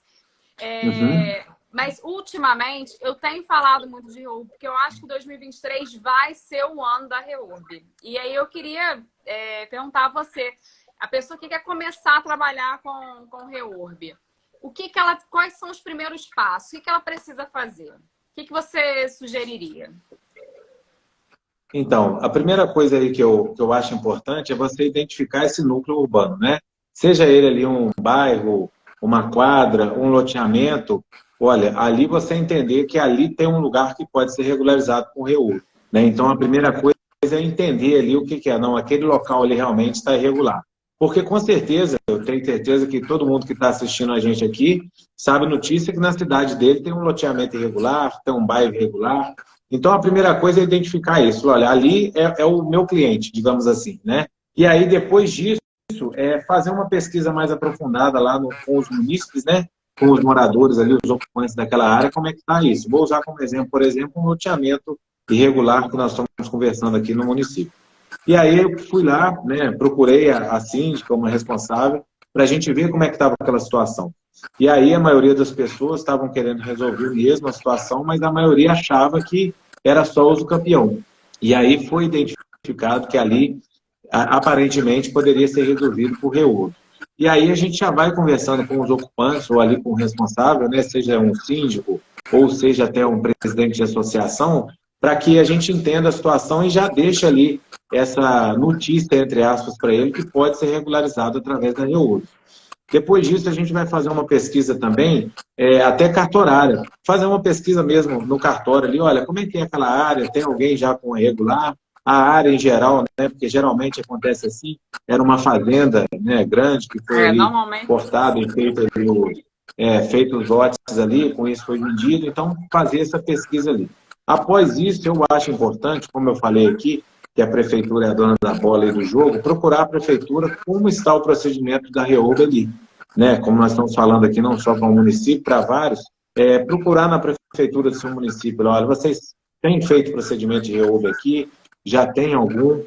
mas ultimamente eu tenho falado muito de REURB, porque eu acho que 2023 vai ser o ano da REURB. E aí eu queria perguntar a você, a pessoa que quer começar a trabalhar com REURB, quais são os primeiros passos? O que ela precisa fazer? O que você sugeriria? Então, a primeira coisa aí que eu acho importante é você identificar esse núcleo urbano, né? Seja ele ali um bairro, uma quadra, um loteamento, olha, ali você entender que ali tem um lugar que pode ser regularizado com REURB, né? Então, a primeira coisa é entender ali o que é. Não, aquele local ali realmente está irregular. Porque, com certeza, eu tenho certeza que todo mundo que está assistindo a gente aqui sabe notícia que na cidade dele tem um loteamento irregular, tem um bairro irregular. Então, a primeira coisa é identificar isso. Olha, ali é o meu cliente, digamos assim, né? E aí, depois disso, fazer uma pesquisa mais aprofundada lá com os munícipes, né? Com os moradores ali, os ocupantes daquela área, como é que está isso. Vou usar como exemplo, por exemplo, um loteamento irregular que nós estamos conversando aqui no município. E aí eu fui lá, né, procurei a síndica, uma responsável, para a gente ver como é que estava aquela situação. E aí a maioria das pessoas estavam querendo resolver mesmo a situação, mas a maioria achava que era só uso campeão. E aí foi identificado que ali, aparentemente, poderia ser resolvido por REURB. E aí a gente já vai conversando com os ocupantes, ou ali com o responsável, né, seja um síndico, ou seja até um presidente de associação, para que a gente entenda a situação e já deixe ali essa notícia, entre aspas, para ele, que pode ser regularizado através da REURB. Depois disso, a gente vai fazer uma pesquisa também, até cartorária. Fazer uma pesquisa mesmo no cartório ali, olha, como é que é aquela área? Tem alguém já com irregular? A área em geral, né? Porque geralmente acontece assim, era uma fazenda, né, grande que foi ali Normalmente. cortada e feito, ali, feito os lotes ali, com isso foi vendido. Então, fazer essa pesquisa ali. Após isso, eu acho importante, como eu falei aqui, que a prefeitura é a dona da bola e do jogo, procurar a prefeitura como está o procedimento da REOB ali. Né? Como nós estamos falando aqui, não só para um município, para vários, procurar na prefeitura do seu município, olha, vocês têm feito procedimento de REOB aqui, já tem algum,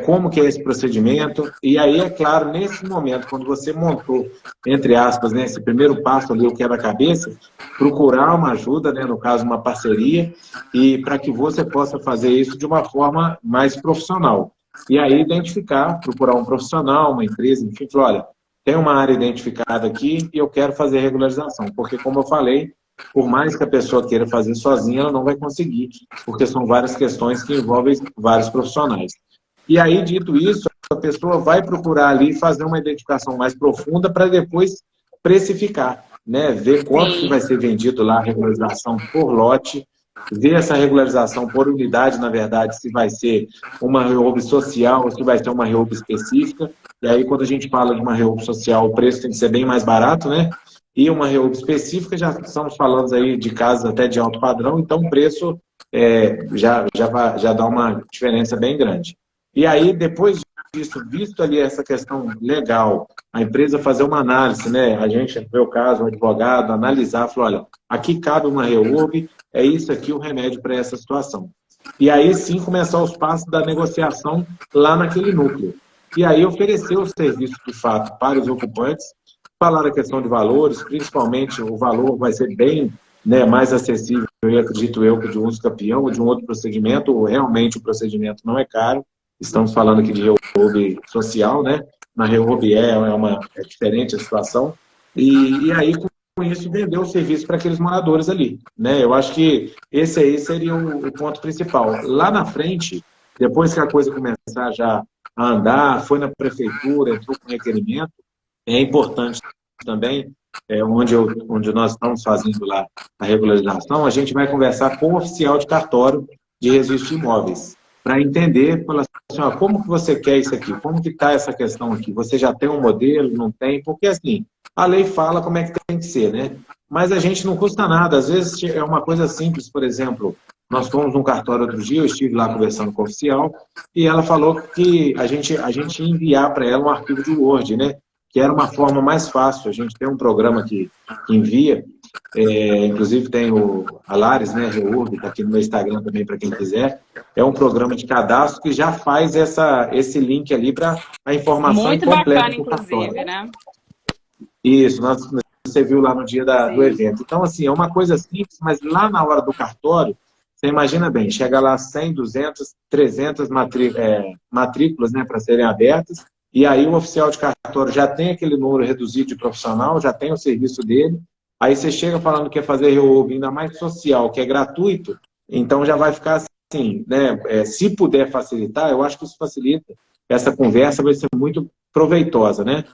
como que é esse procedimento, e aí, é claro, nesse momento, quando você montou, entre aspas, né, esse primeiro passo ali, o quebra-cabeça, procurar uma ajuda, né, no caso, uma parceria, e para que você possa fazer isso de uma forma mais profissional. E aí, identificar, procurar um profissional, uma empresa, enfim, falar, olha, tem uma área identificada aqui e eu quero fazer regularização, porque, como eu falei, por mais que a pessoa queira fazer sozinha, ela não vai conseguir, porque são várias questões que envolvem vários profissionais. E aí, dito isso, a pessoa vai procurar ali fazer uma identificação mais profunda para depois precificar, né? Ver quanto que vai ser vendido lá a regularização por lote, ver essa regularização por unidade, na verdade, se vai ser uma reúbe social ou se vai ser uma reúbe específica. E aí, quando a gente fala de uma reúbe social, o preço tem que ser bem mais barato, né? E uma reúbe específica, já estamos falando aí de casas até de alto padrão, então o preço já dá uma diferença bem grande. E aí, depois disso, visto ali essa questão legal, a empresa fazer uma análise, né? A gente, no meu caso, o advogado, analisar, falar, olha, aqui cabe uma reúbe, é isso aqui o remédio para essa situação. E aí sim começar os passos da negociação lá naquele núcleo. E aí oferecer o serviço de fato para os ocupantes, falar a questão de valores, principalmente o valor vai ser bem, né, mais acessível, eu acredito eu, que de um uso campeão ou de um outro procedimento, ou realmente o procedimento não é caro. Estamos falando aqui de reúbe social, né? Na reúbe é diferente a situação. E aí, com isso, vender o serviço para aqueles moradores ali, né? Eu acho que esse aí seria o ponto principal. Lá na frente, depois que a coisa começar já a andar, foi na prefeitura, entrou com requerimento, é importante também, onde nós estamos fazendo lá a regularização, a gente vai conversar com o oficial de cartório de registro de imóveis, para entender, falar assim, ó, como que você quer isso aqui? Como que está essa questão aqui? Você já tem um modelo, não tem? Porque, assim, a lei fala como é que tem que ser, né? Mas a gente não custa nada. Às vezes é uma coisa simples, por exemplo, nós fomos num cartório outro dia, eu estive lá conversando com o oficial, e ela falou que a gente ia enviar para ela um arquivo de Word, né? Que era uma forma mais fácil. A gente tem um programa que envia, inclusive tem o Alares, né, Reurb, está aqui no meu Instagram também para quem quiser. É um programa de cadastro que já faz esse link ali para a informação muito completa bacana, do cartório. inclusive, né? Isso, você viu lá no dia do evento. Então, assim, é uma coisa simples, mas lá na hora do cartório, você imagina bem, chega lá 100, 200, 300 matrículas, né, para serem abertas, e aí o oficial de cartório já tem aquele número reduzido de profissional, já tem o serviço dele, aí você chega falando que quer fazer reúbe, ainda mais social, que é gratuito, então já vai ficar assim, né, se puder facilitar, eu acho que isso facilita, essa conversa vai ser muito proveitosa, né?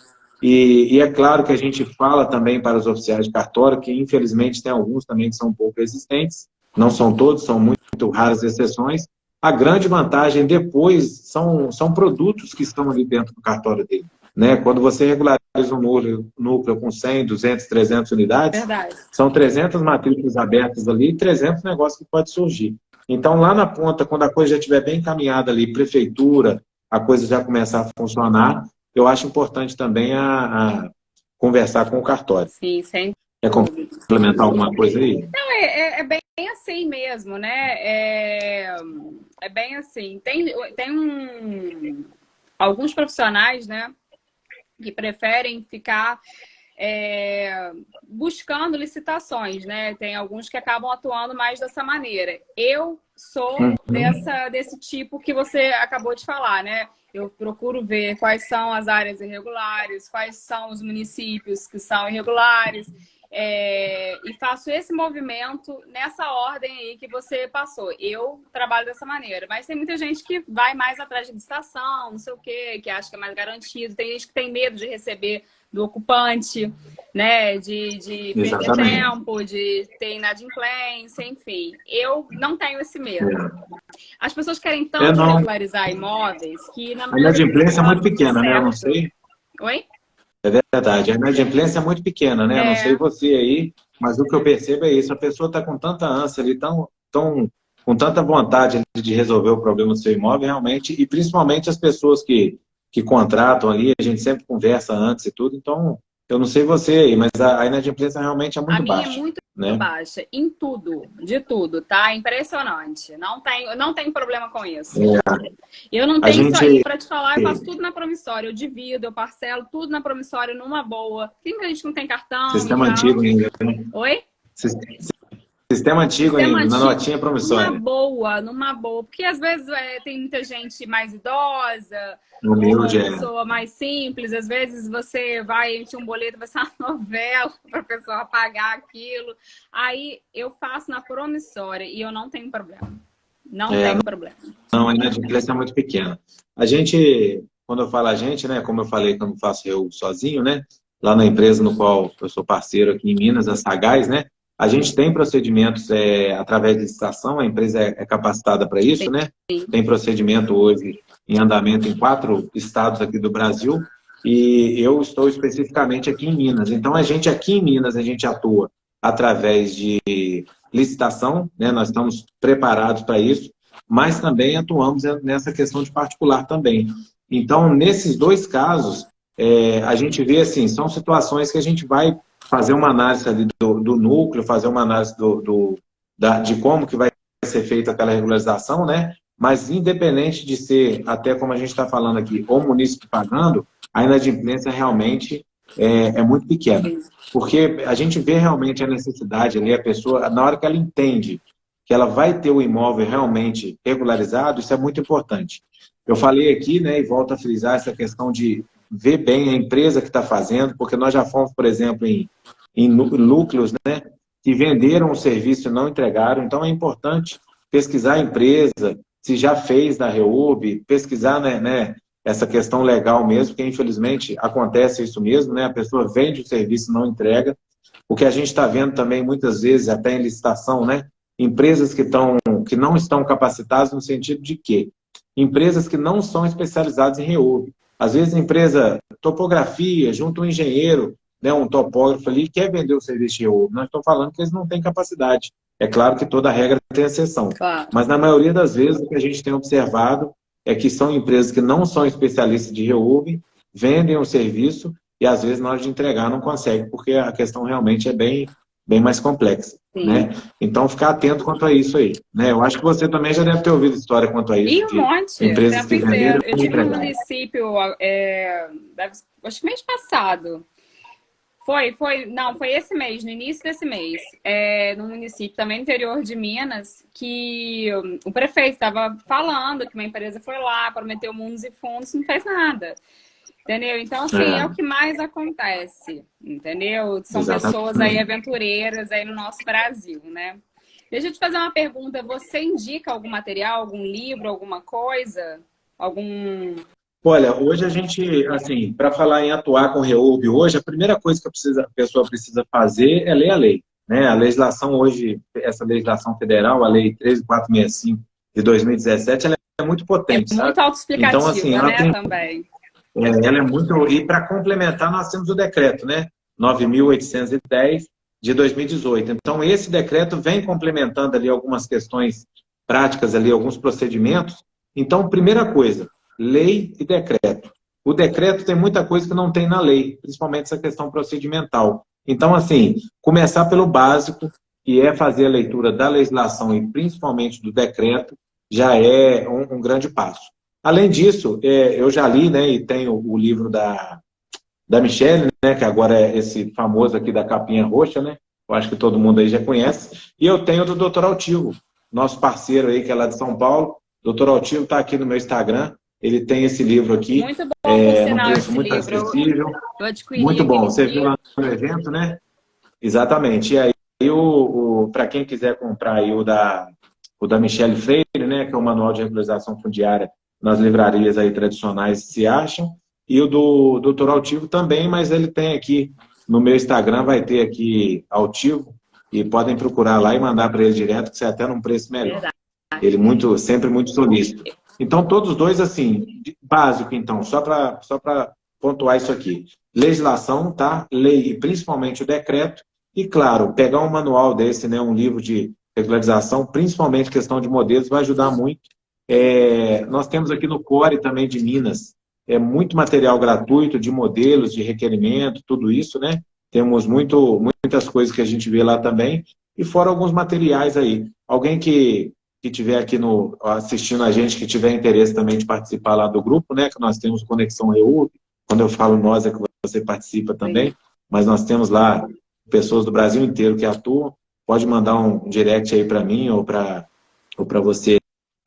E é claro que a gente fala também para os oficiais de cartório, que infelizmente tem alguns também que são um pouco resistentes, não são todos, são muito raras exceções. A grande vantagem depois são produtos que estão ali dentro do cartório dele. Né? Quando você regulariza um núcleo com 100, 200, 300 unidades, Verdade. são 300 matrículas abertas ali e 300 negócios que pode surgir. Então, lá na ponta, quando a coisa já estiver bem encaminhada ali, prefeitura, a coisa já começar a funcionar, eu acho importante também a conversar com o cartório. Sim, sem Quer complementar alguma coisa aí? Não, é bem assim mesmo, né? É bem assim. Tem alguns profissionais, né, que preferem ficar buscando licitações, né? Tem alguns que acabam atuando mais dessa maneira. Eu sou desse tipo que você acabou de falar, né? Eu procuro ver quais são as áreas irregulares, quais são os municípios que são irregulares. E faço esse movimento nessa ordem aí que você passou. Eu trabalho dessa maneira, mas tem muita gente que vai mais atrás de licitação, não sei o quê, que acha que é mais garantido. Tem gente que tem medo de receber do ocupante, né? De perder tempo, de ter inadimplência, enfim. Eu não tenho esse medo. As pessoas querem tanto regularizar imóveis que... A inadimplência é muito pequena, né? Eu não sei. Oi? É verdade, a inadimplência é muito pequena, né? Eu não sei você aí, mas o que eu percebo é isso. A pessoa está com tanta ânsia ali, com tanta vontade de resolver o problema do seu imóvel, realmente, e principalmente as pessoas que contratam ali, a gente sempre conversa antes e tudo, então, eu não sei você aí, mas a inadimplência realmente é muito baixa. A minha é muito baixa, em tudo, de tudo, tá? Impressionante. Não tem problema com isso. Eu não tenho isso aí para te falar, eu faço tudo na promissória, eu divido, eu parcelo tudo na promissória numa boa. Tem muita gente que não tem cartão. Sistema antigo ainda, né? Oi? Sistema antigo ainda, na notinha promissória. Numa boa. Porque às vezes tem muita gente mais idosa, uma pessoa mais simples. Às vezes você vai emitir um boleto, vai ser uma novela para a pessoa pagar aquilo. Aí eu faço na promissória e eu não tenho problema. Não tem problema. Não, a inadimplência é muito pequena. A gente, quando eu falo a gente, né, como eu falei que eu não faço eu sozinho, né, lá na empresa no qual eu sou parceiro aqui em Minas, a Sagaz, né, a gente tem procedimentos através de licitação, a empresa é capacitada para isso, né? Tem procedimento hoje em andamento em 4 estados aqui do Brasil e eu estou especificamente aqui em Minas. Então, aqui em Minas, a gente atua através de licitação, né? Nós estamos preparados para isso, mas também atuamos nessa questão de particular também. Então, nesses 2 casos, a gente vê assim, são situações que a gente vai fazer uma análise ali do núcleo, fazer uma análise de como que vai ser feita aquela regularização, né? Mas independente de ser, até como a gente está falando aqui, o munícipe pagando, a inadimplência realmente é muito pequena. Porque a gente vê realmente a necessidade ali, a pessoa, na hora que ela entende que ela vai ter o imóvel realmente regularizado, isso é muito importante. Eu falei aqui, né, e volto a frisar essa questão de ver bem a empresa que está fazendo, porque nós já fomos, por exemplo, em núcleos, né, que venderam o serviço e não entregaram. Então, é importante pesquisar a empresa, se já fez na REURB, pesquisar, né, essa questão legal mesmo, porque infelizmente acontece isso mesmo, né, a pessoa vende o serviço e não entrega. O que a gente está vendo também, muitas vezes, até em licitação, né, empresas que não estão capacitadas no sentido de quê? Empresas que não são especializadas em REURB. Às vezes a empresa topografia, junto um engenheiro, né, um topógrafo ali, quer vender o serviço de REURB. Nós estamos falando que eles não têm capacidade. É claro que toda regra tem exceção. Claro. Mas na maioria das vezes o que a gente tem observado é que são empresas que não são especialistas de REURB, vendem o serviço e às vezes na hora de entregar não consegue, porque a questão realmente é bem mais complexa. Né? Então, ficar atento quanto a isso aí. Né? Eu acho que você também já deve ter ouvido história quanto a isso. E um monte. Empresas que venderam. Eu tive um município, acho que mês passado. Foi esse mês, no início desse mês, no município também no interior de Minas, que o prefeito estava falando que uma empresa foi lá, prometeu mundos e fundos, não fez nada. Entendeu? Então, assim, é o que mais acontece, entendeu? São pessoas aí aventureiras aí no nosso Brasil, né? Deixa eu te fazer uma pergunta. Você indica algum material, algum livro, alguma coisa? Olha, hoje a gente, assim, para falar em atuar com REURB hoje, a primeira coisa que a pessoa precisa fazer é ler a lei. Né? A legislação hoje, essa legislação federal, a Lei 13.465 de 2017, ela é muito potente. É muito autoexplicativa, então, assim, ela né, também. Ela é muito... E para complementar, nós temos o decreto, né? 9.810 de 2018. Então, esse decreto vem complementando ali algumas questões práticas, ali, alguns procedimentos. Então, primeira coisa, lei e decreto. O decreto tem muita coisa que não tem na lei, principalmente essa questão procedimental. Então, assim, começar pelo básico, que é fazer a leitura da legislação e principalmente do decreto, já é um grande passo. Além disso, eu já li, né, e tenho o livro da Michelle, né, que agora é esse famoso aqui da capinha roxa, né? Eu acho que todo mundo aí já conhece. E eu tenho do Dr. Altivo, nosso parceiro aí, que é lá de São Paulo. Dr. Altivo está aqui no meu Instagram. Ele tem esse livro aqui. Muito bom, por sinal, um preço muito acessível. Muito bom. Você viu lá no evento, né? Exatamente. E aí, para quem quiser comprar aí o da Michele Freire, né, que é o Manual de Regularização Fundiária, nas livrarias aí tradicionais se acham. E o do Doutor Altivo também, mas ele tem aqui no meu Instagram, vai ter aqui Altivo, e podem procurar lá e mandar para ele direto, que você até num preço melhor. Verdade. Ele sempre muito solícito. Então, todos dois, assim, básico, então, só para pontuar isso aqui. Legislação, tá? Lei, e principalmente o decreto. E, claro, pegar um manual desse, né, um livro de regularização, principalmente questão de modelos, vai ajudar muito. Nós temos aqui no Core também de Minas, muito material gratuito de modelos, de requerimento, tudo isso, né? Temos muitas coisas que a gente vê lá também. E fora alguns materiais aí. Alguém que estiver aqui assistindo a gente, que tiver interesse também de participar lá do grupo, né? Que nós temos Conexão REURB. Quando eu falo nós, é que você participa também. Sim. Mas nós temos lá pessoas do Brasil inteiro que atuam. Pode mandar um direct aí para mim ou para você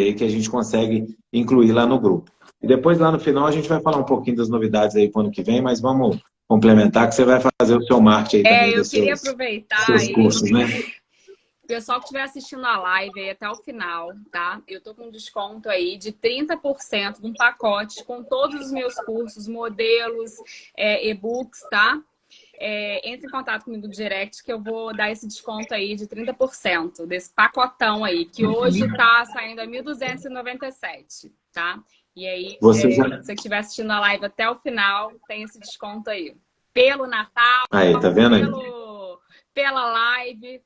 aí, que a gente consegue incluir lá no grupo. E depois, lá no final, a gente vai falar um pouquinho das novidades aí para o ano que vem, mas vamos complementar que você vai fazer o seu marketing aí também. Eu queria aproveitar seus cursos, né? O pessoal que estiver assistindo a live aí até o final, tá? Eu tô com um desconto aí de 30% de um pacote com todos os meus cursos, modelos, e-books, tá? Entre em contato comigo no direct que eu vou dar esse desconto aí de 30% desse pacotão aí, que hoje tá saindo a 1.297, tá? E aí, se você estiver assistindo a live até o final, tem esse desconto aí. Pelo Natal, aí, tá vendo aí? Pela live.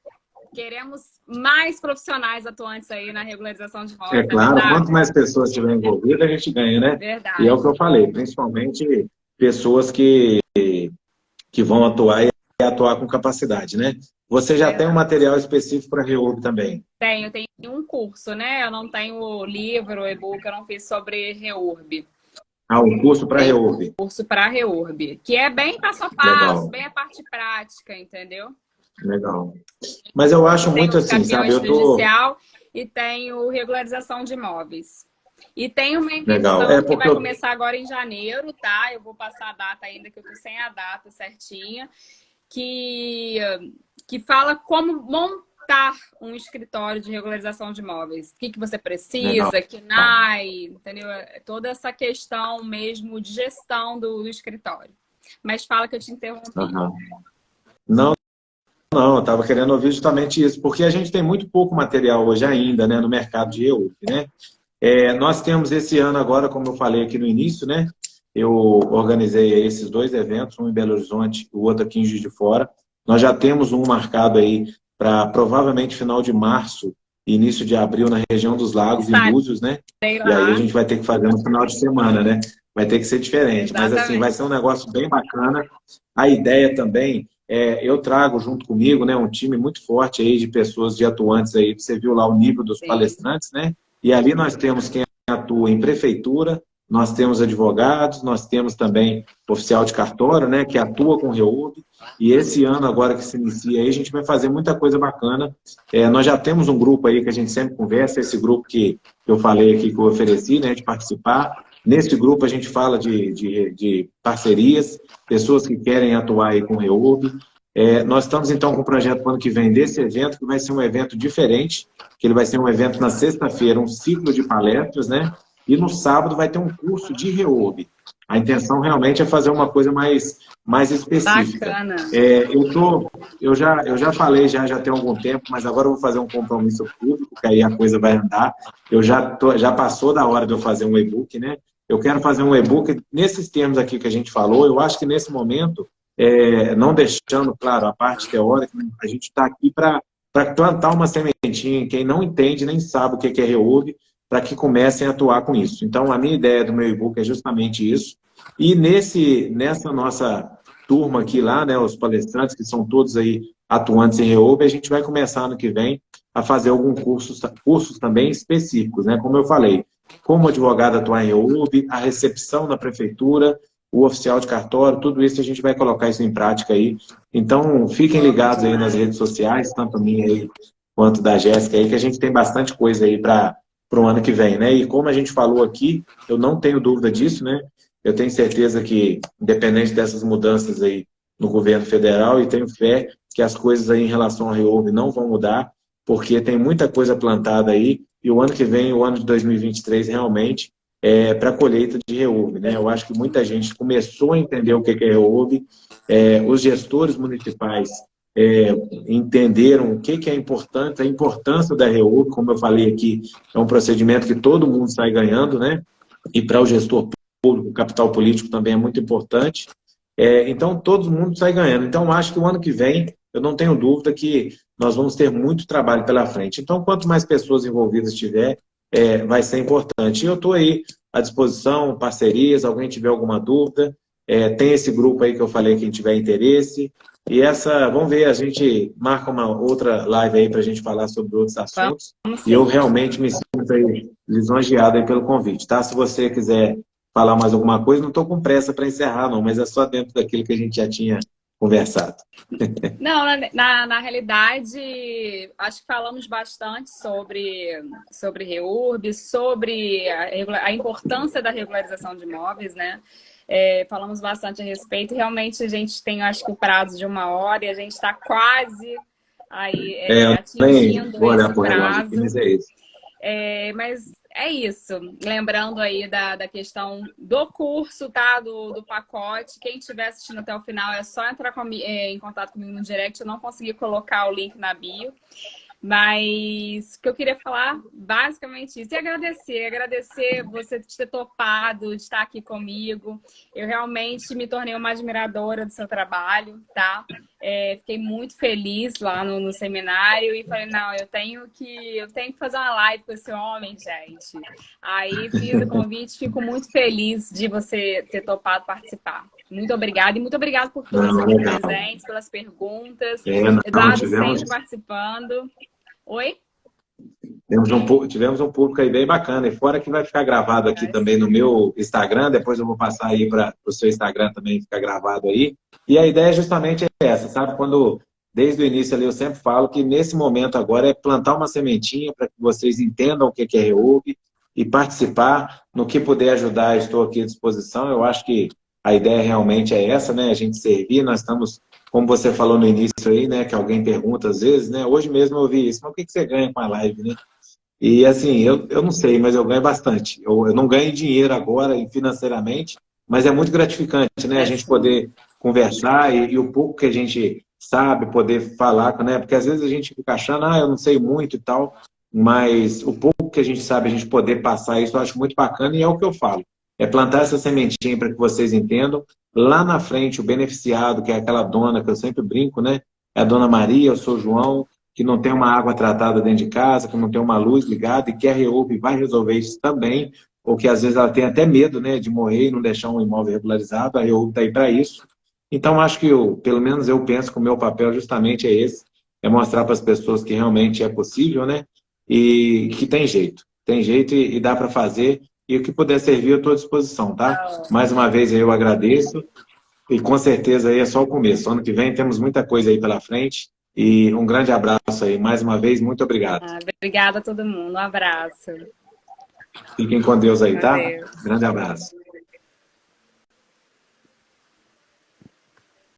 Queremos mais profissionais atuantes aí na regularização de imóveis. Claro, quanto mais pessoas estiverem envolvidas, a gente ganha, né? Verdade. E é o que eu falei, principalmente pessoas que vão atuar e atuar com capacidade, né? Você já tem um material específico para REURB também? Eu tenho um curso, né? Eu não tenho livro, e-book, eu não fiz sobre REURB. Um curso para REURB. Curso para REURB, que é bem passo a passo, legal. Bem a parte prática, entendeu? Legal. Mas eu acho muito assim, sabe? Eu judicial e tenho regularização de imóveis. E tem uma invenção que vai começar agora em janeiro, tá? Eu vou passar a data ainda, que eu tô sem a data certinha, que fala como montar um escritório de regularização de imóveis. O que você precisa, KNAI, entendeu? Toda essa questão mesmo de gestão do escritório. Mas fala que eu te interrompi. Não, eu estava querendo ouvir justamente isso, porque a gente tem muito pouco material hoje ainda, né, no mercado de REURB, né? Nós temos esse ano agora, como eu falei aqui no início, né? Eu organizei esses dois eventos, um em Belo Horizonte e o outro aqui em Juiz de Fora. Nós já temos um marcado aí para provavelmente final de março e início de abril na região dos Lagos, em Búzios, né? E aí a gente vai ter que fazer no final de semana, né? Vai ter que ser diferente. Exatamente. Mas assim, vai ser um negócio bem bacana. A ideia também... eu trago junto comigo, né, um time muito forte aí de pessoas, de atuantes aí. Você viu lá o nível dos palestrantes, né? E ali nós temos quem atua em prefeitura, nós temos advogados, nós temos também oficial de cartório, né, que atua com REURB. E esse ano agora que se inicia aí, a gente vai fazer muita coisa bacana. Nós já temos um grupo aí que a gente sempre conversa, esse grupo que eu falei aqui, que eu ofereci, né, de participar. Nesse grupo a gente fala de parcerias, pessoas que querem atuar aí com o REURB. Nós estamos então com o projeto para o ano que vem desse evento, que vai ser um evento diferente, que ele vai ser um evento na sexta-feira, um ciclo de palestras, né? E no sábado vai ter um curso de REURB. A intenção realmente é fazer uma coisa mais específica. Bacana. Eu já falei já tem algum tempo, mas agora eu vou fazer um compromisso público, que aí a coisa vai andar. Já passou da hora de eu fazer um e-book, né? Eu quero fazer um e-book nesses termos aqui que a gente falou. Eu acho que nesse momento, não deixando, claro, a parte teórica, a gente está aqui para plantar uma sementinha em quem não entende nem sabe o que é REURB, para que comecem a atuar com isso. Então, a minha ideia do meu e-book é justamente isso. E nessa nossa turma aqui lá, né, os palestrantes, que são todos aí atuantes em REURB, a gente vai começar ano que vem a fazer alguns cursos também específicos, né? Como eu falei, como advogado atuar em REURB, a recepção na prefeitura, o oficial de cartório, tudo isso a gente vai colocar isso em prática aí. Então, fiquem ligados aí nas redes sociais, tanto minha aí quanto da Jéssica aí, que a gente tem bastante coisa aí para o ano que vem, né? E como a gente falou aqui, eu não tenho dúvida disso, né? Eu tenho certeza que, independente dessas mudanças aí no governo federal, e tenho fé que as coisas aí em relação ao Reúbe não vão mudar, porque tem muita coisa plantada aí, e o ano que vem, o ano de 2023, realmente é para colheita de Reúbe, né? Eu acho que muita gente começou a entender o que é Reúbe, os gestores municipais entenderam o que é importante, a importância da Reúbe, como eu falei aqui, é um procedimento que todo mundo sai ganhando, né? E para o gestor público, o capital político também é muito importante. Então, todo mundo sai ganhando. Então, acho que o ano que vem, eu não tenho dúvida que nós vamos ter muito trabalho pela frente. Então, quanto mais pessoas envolvidas tiver, vai ser importante. E eu estou aí à disposição, parcerias, alguém tiver alguma dúvida, tem esse grupo aí que eu falei, quem tiver interesse. E vamos ver, a gente marca uma outra live aí para a gente falar sobre outros assuntos. E eu realmente me sinto aí lisonjeado aí pelo convite, tá? Se você quiser falar mais alguma coisa, não estou com pressa para encerrar, não, mas é só dentro daquilo que a gente já tinha conversado. Não, na realidade, acho que falamos bastante sobre Reurb, sobre a importância da regularização de imóveis, né? Falamos bastante a respeito. Realmente, a gente tem, acho que, o prazo de 1 hora e a gente está quase aí atingindo esse prazo. Mas é isso. Mas é isso. Lembrando aí da questão do curso, tá? Do pacote. Quem estiver assistindo até o final é só entrar em contato comigo no direct. Eu não consegui colocar o link na bio. Mas o que eu queria falar, basicamente isso. E agradecer você de ter topado, de estar aqui comigo. Eu realmente me tornei uma admiradora do seu trabalho, tá? Fiquei muito feliz lá no seminário e falei, não, eu tenho que fazer uma live com esse homem, gente. Aí fiz o convite, fico muito feliz de você ter topado participar. Muito obrigada e muito obrigada por todos aqui presentes, pelas perguntas. Eduardo sempre participando. Oi? Tivemos um público aí bem bacana. E fora que vai ficar gravado aqui também no meu Instagram, depois eu vou passar aí para o seu Instagram também ficar gravado aí. E a ideia justamente é essa, sabe? Desde o início ali eu sempre falo que nesse momento agora é plantar uma sementinha para que vocês entendam o que é Reúbe e participar. No que puder ajudar, estou aqui à disposição. Eu acho que a ideia realmente é essa, né? A gente servir. Nós estamos, como você falou no início aí, né? Que alguém pergunta às vezes, né? Hoje mesmo eu ouvi isso, mas o que você ganha com a live, né? E assim, eu não sei, mas eu ganho bastante. Eu não ganho dinheiro agora financeiramente, mas é muito gratificante, né? A gente poder conversar e o pouco que a gente sabe, poder falar, né? Porque às vezes a gente fica achando, eu não sei muito e tal, mas o pouco que a gente sabe, a gente poder passar isso, eu acho muito bacana e é o que eu falo. É plantar essa sementinha para que vocês entendam. Lá na frente, o beneficiado, que é aquela dona que eu sempre brinco, né? É a dona Maria, eu sou o João, que não tem uma água tratada dentro de casa, que não tem uma luz ligada e que a Reúbe vai resolver isso também, ou que às vezes ela tem até medo, né, de morrer e não deixar um imóvel regularizado, a Reúbe está aí para isso. Então, acho que pelo menos eu penso que o meu papel justamente é esse, é mostrar para as pessoas que realmente é possível, né, e que tem jeito e dá para fazer, e o que puder servir eu estou à disposição, tá? Mais uma vez eu agradeço, e com certeza aí é só o começo. Ano que vem temos muita coisa aí pela frente, e um grande abraço aí, mais uma vez, muito obrigado. Obrigada a todo mundo, um abraço. Fiquem com Deus aí, tá? Grande abraço.